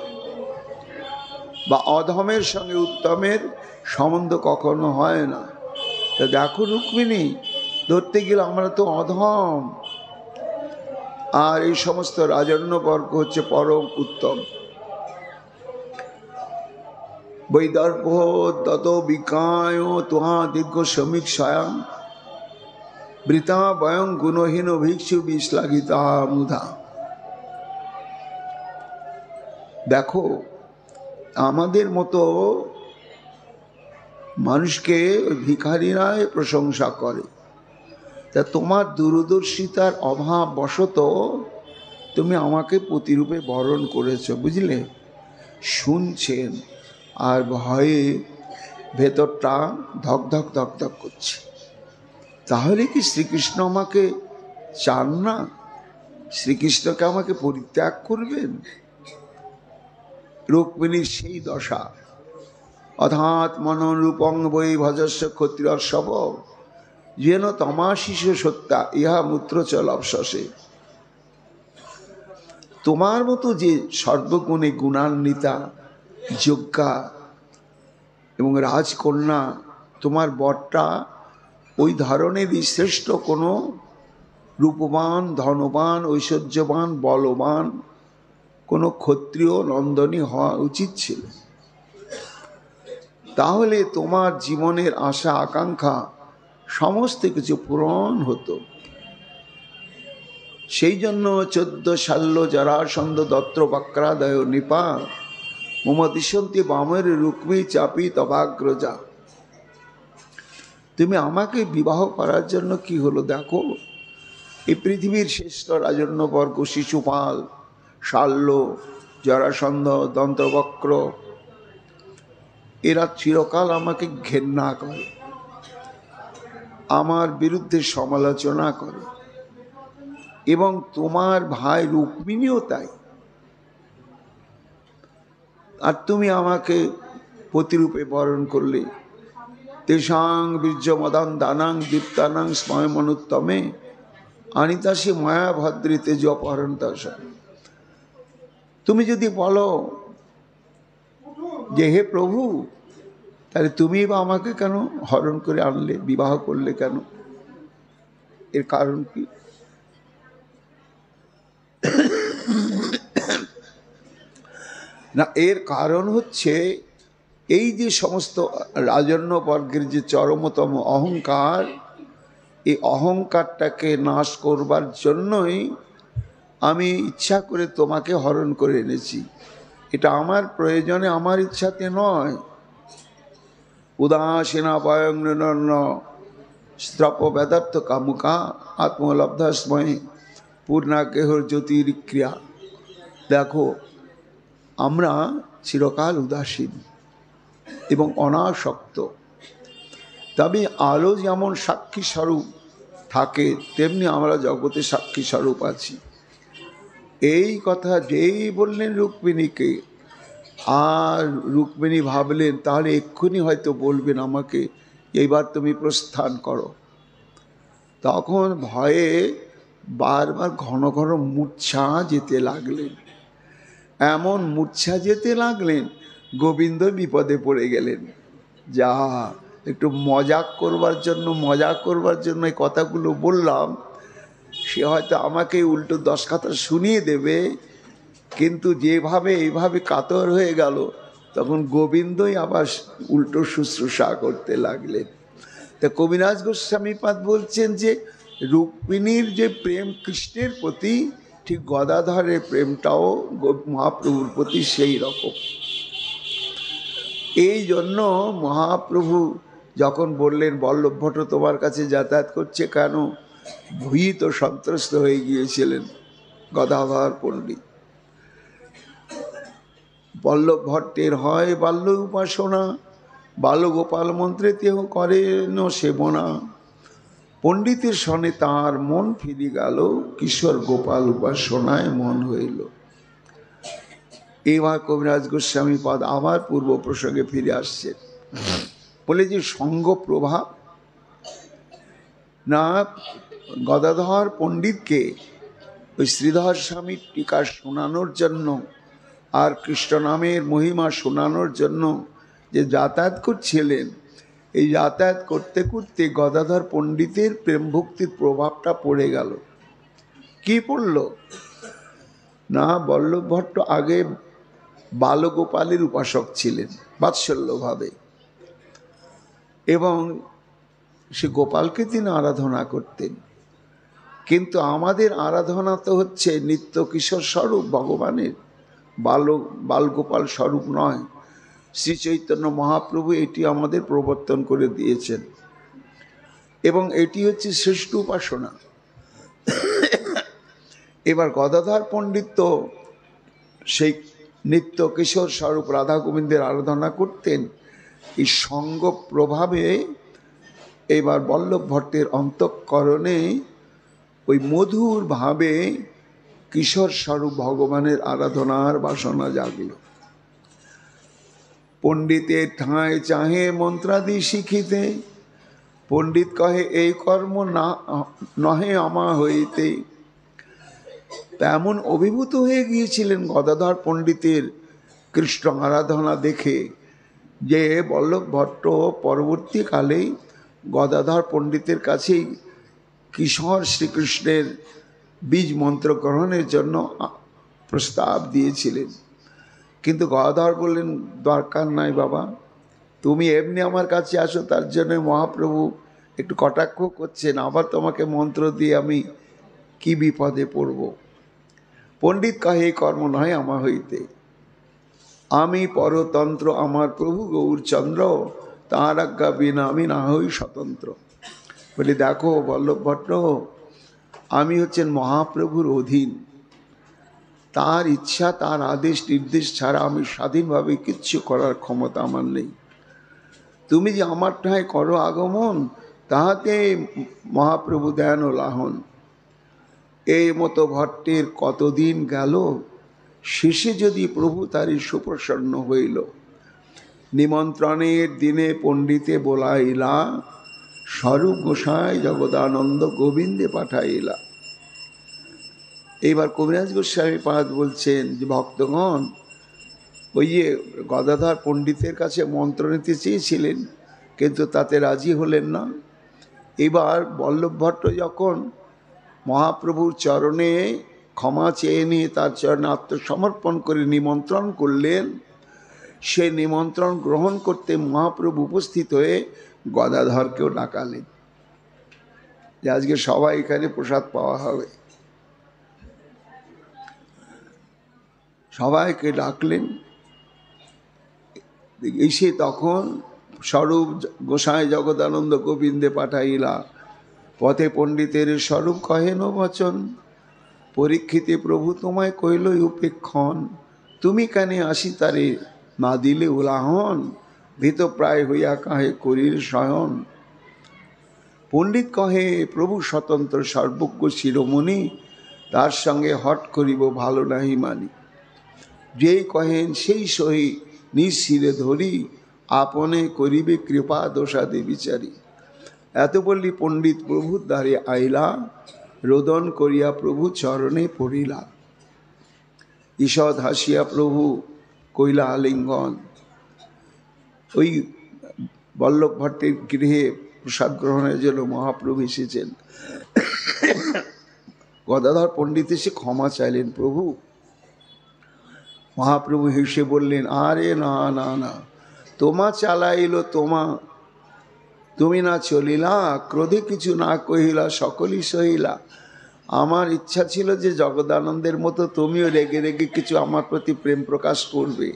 বা অধমের সঙ্গে উত্তমের সম্বন্ধ কখনো হয় না। তা দেখো রুক্মিণী, ধরতে গেলে আমরা তো অধম, আর এই সমস্ত রাজন্য বর্গ হচ্ছে পরম উত্তম। বৈদর্ভ তত বিকায় তুহা দীর্ঘ সমীক্ষায়াম বৃতা বয়ং গুণহীন ভিক্ষু বিশ্লাঘিতা মুধা। দেখো, আমাদের মতো মানুষকে ভিখারিরাই প্রশংসা করে। তা তোমার দূরদর্শিতার অভাব বশত তুমি আমাকে প্রতিরূপে বরণ করেছ, বুঝলে? শুনছেন আর ভয়ে ভেতরটা ধক ধক ধক ধক করছে। তাহলে কি শ্রীকৃষ্ণ আমাকে চান না? শ্রীকৃষ্ণকে আমাকে পরিত্যাগ করবেন? রুক্মিণীর সেই দশা। অথাৎ মনন রূপং বৈ ভজস্ব ক্ষত্রিয়র্ষভ যেন তমাশিষ সত্তা ইহা মূত্র চলবশে। তোমার মতো যে সর্বগুণে গুণান্বিতা যজ্ঞা এবং রাজকন্যা, তোমার বরটা ওই ধরনেরই শ্রেষ্ঠ কোনো রূপবান, ধনবান, ঐশ্বর্যবান, বলবান কোনো ক্ষত্রিয় নন্দনী হওয়া উচিত ছিল। তাহলে তোমার জীবনের আশা আকাঙ্ক্ষা সমস্ত কিছু পূরণ হতো। সেই জন্য 14 শাল্য জরাসন্ধ দত্ত বক্রাদয় নিপা মমদিশন্তি বামের রুক্মী চাপি তবাগ্রজা। তুমি আমাকে বিবাহ করার জন্য কি হলো দেখো, এই পৃথিবীর শ্রেষ্ঠ রাজন্যবর্গ শিশুপাল, শাল্য, জরাসন্ধ, দন্তবক্র এরা চিরকাল আমাকে ঘেন্না করে, আমার বিরুদ্ধে সমালোচনা করে, এবং তোমার ভাই রুক্মিণীও তাই। আর তুমি আমাকে প্রতিরূপে বরণ করলে। তেষাং বীর্যমদান দানাং দীপ্তানাং স্ময়মনুত্তমে আনিতাসী মায়া ভদ্রী তেজ অপহরণতাস। তুমি যদি বলো যে হে প্রভু, তাহলে তুমি বা আমাকে কেন হরণ করে আনলে, বিবাহ করলে কেন? এর কারণ কি? না, এর কারণ হচ্ছে এই যে সমস্ত রাজন্য বর্গের যে চরমতম অহংকার, এই অহংকারটাকে নাশ করবার জন্যই আমি ইচ্ছা করে তোমাকে হরণ করে এনেছি। এটা আমার প্রয়োজনে, আমার ইচ্ছাতে নয়। উদাসীনা বয়ং স্ত্রপ বেদার্থ কামুকা আত্মলব্ধাস্ময় পূর্ণাকেহর জ্যোতির ক্রিয়া। দেখো, আমরা চিরকাল উদাসীন এবং অনাসক্ত। তবে আলো যেমন সাক্ষী স্বরূপ থাকে, তেমনি আমরা জগতে সাক্ষী স্বরূপ আছি। এই কথা যেই বললেন রুক্মিণীকে, আর রুক্মিণী ভাবলেন তাহলে এক্ষুনি হয়তো বলবেন আমাকে এইবার তুমি প্রস্থান করো। তখন ভয়ে বারবার ঘন ঘন মূর্ছা যেতে লাগলেন। এমন মূর্ছা যেতে লাগলেন, গোবিন্দ বিপদে পড়ে গেলেন। যা একটু মজাক করবার জন্য এই কথাগুলো বললাম, সে হয়তো আমাকে উল্টো 10 কথা শুনিয়ে দেবে, কিন্তু যেভাবে এইভাবে কাতর হয়ে গেল, তখন গোবিন্দই আবার উল্টো শুশ্রূষা করতে লাগলেন। তা কবিরাজ গোস্বামীপাদ বলছেন যে রুক্মিণীর যে প্রেম কৃষ্ণের প্রতি, ঠিক গদাধরের প্রেমটাও মহাপ্রভুর প্রতি সেই রকম। এই জন্য মহাপ্রভু যখন বললেন বল্লভ ভট্ট তোমার কাছে যাতায়াত করছে কেন, ভীত সন্ত্রস্ত হয়ে গিয়েছিলেন গদাধর পণ্ডিত। বল্লভ ভট্টের হয় বাল্য উপাসনা, বালগোপাল মন্ত্রে তেহ করেন সেবনা। পণ্ডিতের সনে তাঁর মন ফিরে গেল, কিশোর গোপাল উপাসনায় মন হইল। এবার কবিরাজ গোস্বামী পাদ আবার পূর্ব প্রসঙ্গে ফিরে আসছে, বলে যে সঙ্গ প্রভাব না, গদাধর পণ্ডিতকে ওই শ্রীধর স্বামীর টিকা শোনানোর জন্য আর কৃষ্ণ নামের মহিমা শোনানোর জন্য যে যাতায়াত করছিলেন, এই যাতায়াত করতে করতে গদাধর পণ্ডিতের প্রেম ভক্তির প্রভাবটা পড়ে গেল। কি পড়ল না, বল্লভ ভট্ট আগে বালগোপালের উপাসক ছিলেন বাৎসল্যভাবে, এবং সে গোপালকে তিনি আরাধনা করতেন। কিন্তু আমাদের আরাধনা তো হচ্ছে নিত্য কিশোর স্বরূপ ভগবানের, বালগোপাল স্বরূপ নয়। শ্রী চৈতন্য মহাপ্রভু এটি আমাদের প্রবর্তন করে দিয়েছেন, এবং এটি হচ্ছে শ্রেষ্ঠ উপাসনা। এবার গদাধর পণ্ডিত তো সেই নিত্য কিশোর স্বরূপ রাধা গোবিন্দের আরাধনা করতেন। এই সঙ্গ প্রভাবে এবার বল্লভ ভট্টের অন্তঃকরণে ওই মধুর ভাবে কিশোর স্বরূপ ভগবানের আরাধনার বাসনা জাগল। পণ্ডিতের ঠাঁয় চাহে মন্ত্রাদি শিখিতে, পণ্ডিত কহে এই কর্ম না নহে আমা হইতে। তেমন অভিভূত হয়ে গিয়েছিলেন গদাধর পণ্ডিতের কৃষ্ণ আরাধনা দেখে যে বল্লভ ভট্ট পরবর্তীকালেই গদাধর পণ্ডিতের কাছেই কিশোর শ্রীকৃষ্ণের বীজ মন্ত্র গ্রহণের জন্য প্রস্তাব দিয়েছিলেন। কিন্তু গদাধর বললেন, দরকার নাই বাবা, তুমি এমনি আমার কাছে আসো, তার জন্য মহাপ্রভু একটু কটাক্ষ করছেন, আবার তোমাকে মন্ত্র দিয়ে আমি কি বিপদে পড়ব। পণ্ডিত কহে, এই কর্ম নয় আমার হইতে, আমি পরতন্ত্র, আমার প্রভু গৌরচন্দ্র, তাঁর আজ্ঞা বিনা আমি না হই স্বতন্ত্র। বলি, দেখো বল্লভ ভট্ট, আমি হচ্ছেন মহাপ্রভুর অধীন, তার ইচ্ছা তার আদেশ নির্দেশ ছাড়া আমি স্বাধীনভাবে কিচ্ছু করার ক্ষমতা আমার নেই। তুমি যে আমার ঠাঁই করো আগমন, তাহাতে মহাপ্রভু দেন ও লাহন। এই মতো ভট্টের কতদিন গেল, শেষে যদি প্রভু তারই সুপ্রসন্ন হইল। নিমন্ত্রণের দিনে পণ্ডিতে বলাইলা, স্বরূপ গোসাই জগদানন্দ গোবিন্দে পাঠাইলা। এইবার কবিরাজ গোস্বামী পাদ বলছেন যে ভক্তগণ ওই যে গদাধর পণ্ডিতের কাছে মন্ত্র নিতে চেয়েছিলেন, কিন্তু তাতে রাজি হলেন না। এবার বল্লভ ভট্ট যখন মহাপ্রভুর চরণে ক্ষমা চেয়ে নিয়ে তার চরণে আত্মসমর্পণ করে নিমন্ত্রণ করলেন, সে নিমন্ত্রণ গ্রহণ করতে মহাপ্রভু উপস্থিত হয়ে গদাধরকেও ডাকালেন যে আজকে সবাই এখানে প্রসাদ পাওয়া হবে। সবাইকে ডাকলেন, এসে তখন স্বরূপ গোসাই জগদানন্দ গোবিন্দে পাঠাইলা, পথে পণ্ডিতের স্বরূপ কহেন বচন, পরীক্ষিতে প্রভু তোমায় কইল উপেক্ষণ, তুমি কানে আসি তারে না দিলে উলাহন, ভীত প্রায় হইয়া কাহে করির শয়ন। পণ্ডিত কহে, প্রভু স্বতন্ত্র সর্বজ্ঞ শিরোমণি, তার সঙ্গে হট করিব ভালো নাহি মানি। যেই কহেন সেই সহি নিঃশিরে ধরি, আপনে করিবে কৃপা দোষাদে বিচারি। এত বললি পণ্ডিত প্রভুর দ্বারে আইলা, রোদন করিয়া প্রভু চরণে পড়িলা। ঈষৎ হাসিয়া প্রভু কইলা আলিঙ্গন। ওই বল্লভ ভট্টের গৃহে প্রসাদ গ্রহণের জন্য মহাপ্রভু এসেছেন। গদাধর পণ্ডিত এসে ক্ষমা চাইলেন, প্রভু। মহাপ্রভু হেসে বললেন, আরে না না না, তোমা চালাইল তোমা, তুমি না চলিলা, ক্রোধে কিছু না কহিলা, সকলই সহিলা। আমার ইচ্ছা ছিল যে জগদানন্দের মতো তুমিও রেগে রেগে কিছু আমার প্রতি প্রেম প্রকাশ করবে,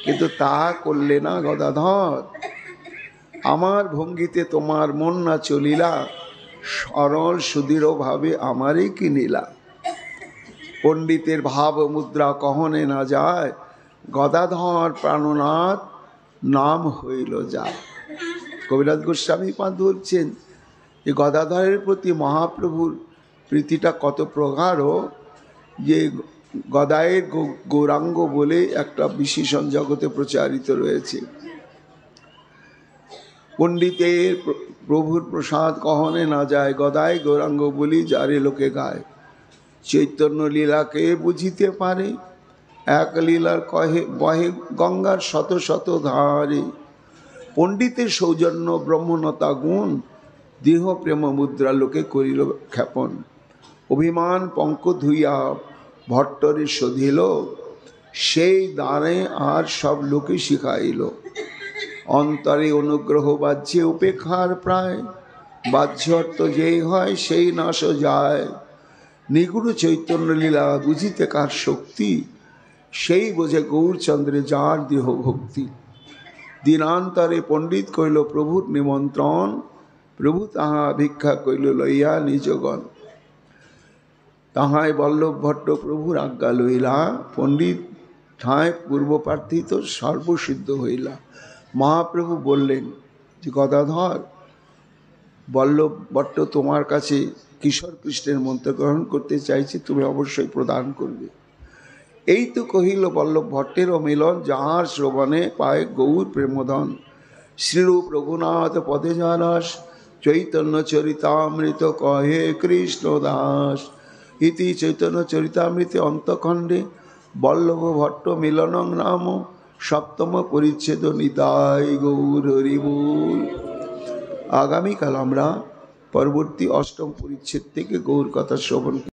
কিন্তু তাহা করলে না গদাধর। আমার ভঙ্গিতে তোমার মন না চলিলা, সরল সুদৃঢ় ভাবে আমারই কিনিলা। পণ্ডিতের ভাব মুদ্রা কহনে না যায়, গদাধর প্রাণনাথ নাম হইল যায়। কবিরাজ গোস্বামী পাদ বলছেন যে গদাধরের প্রতি মহাপ্রভুর প্রীতিটা কত প্রগাঢ়, যে গদায়ের গৌরাঙ্গ বলে একটা বিশেষণ জগতে প্রচারিত রয়েছে। পণ্ডিতের প্রভুর প্রসাদ কহনে না যায়, গদায় গৌরাঙ্গ বলি যারে লোকে গায়। চৈতন্য লীলাকে বুঝিতে পারে, এক লীলার কহে বহে গঙ্গার শত শত ধারে। পণ্ডিতের সৌজন্য ব্রহ্মণতা গুণ, দেহ প্রেম মুদ্রা লোকে করিল ক্ষেপণ। অভিমান পঙ্ক ধুইয়া ভট্টরে শোধিল, সেই দাঁড়ে আর সব লোকে শিখাইল। অন্তরে অনুগ্রহ বাহ্যে উপেক্ষার প্রায়, বাহ্য অর্থ যেই হয় সেই নাশ যায়। নিগুড় চৈতন্য লীলা বুঝিতে কার শক্তি, সেই বোঝে গৌরচন্দ্রে যার দেহ ভক্তি। দিনান্তরে পণ্ডিত কইল প্রভুর নিমন্ত্রণ, প্রভু তাহা ভিক্ষা কইল লইয়া নিজগণ। তাহাই বল্লভ ভট্ট প্রভুর আজ্ঞা লইলা, পণ্ডিত ঠাঁই পূর্ব প্রার্থিত সর্বসিদ্ধ হইলা। মহাপ্রভু বললেন যে গদাধর, বল্লভ ভট্ট তোমার কাছে কিশোর কৃষ্ণের মন্ত্র গ্রহণ করতে চাইছে, তুমি অবশ্যই প্রদান করবে। এই তো কহিল বল্লভ ভট্টের মিলন, যাহার শ্রবণে পায় গৌর প্রেমধন। শ্রীরূপ রঘুনাথ পদে যারাস, চৈতন্য চরিতামৃত কহে কৃষ্ণ দাস। ইতি চৈতন্য চরিতামৃতে অন্তখণ্ডে বল্লভ ভট্ট মিলনং নাম সপ্তম পরিচ্ছেদ। নিতাই গৌর হরি বল। আগামীকাল আমরা পরবর্তী অষ্টম পরিচ্ছেদ থেকে গৌর কথা শ্রবণ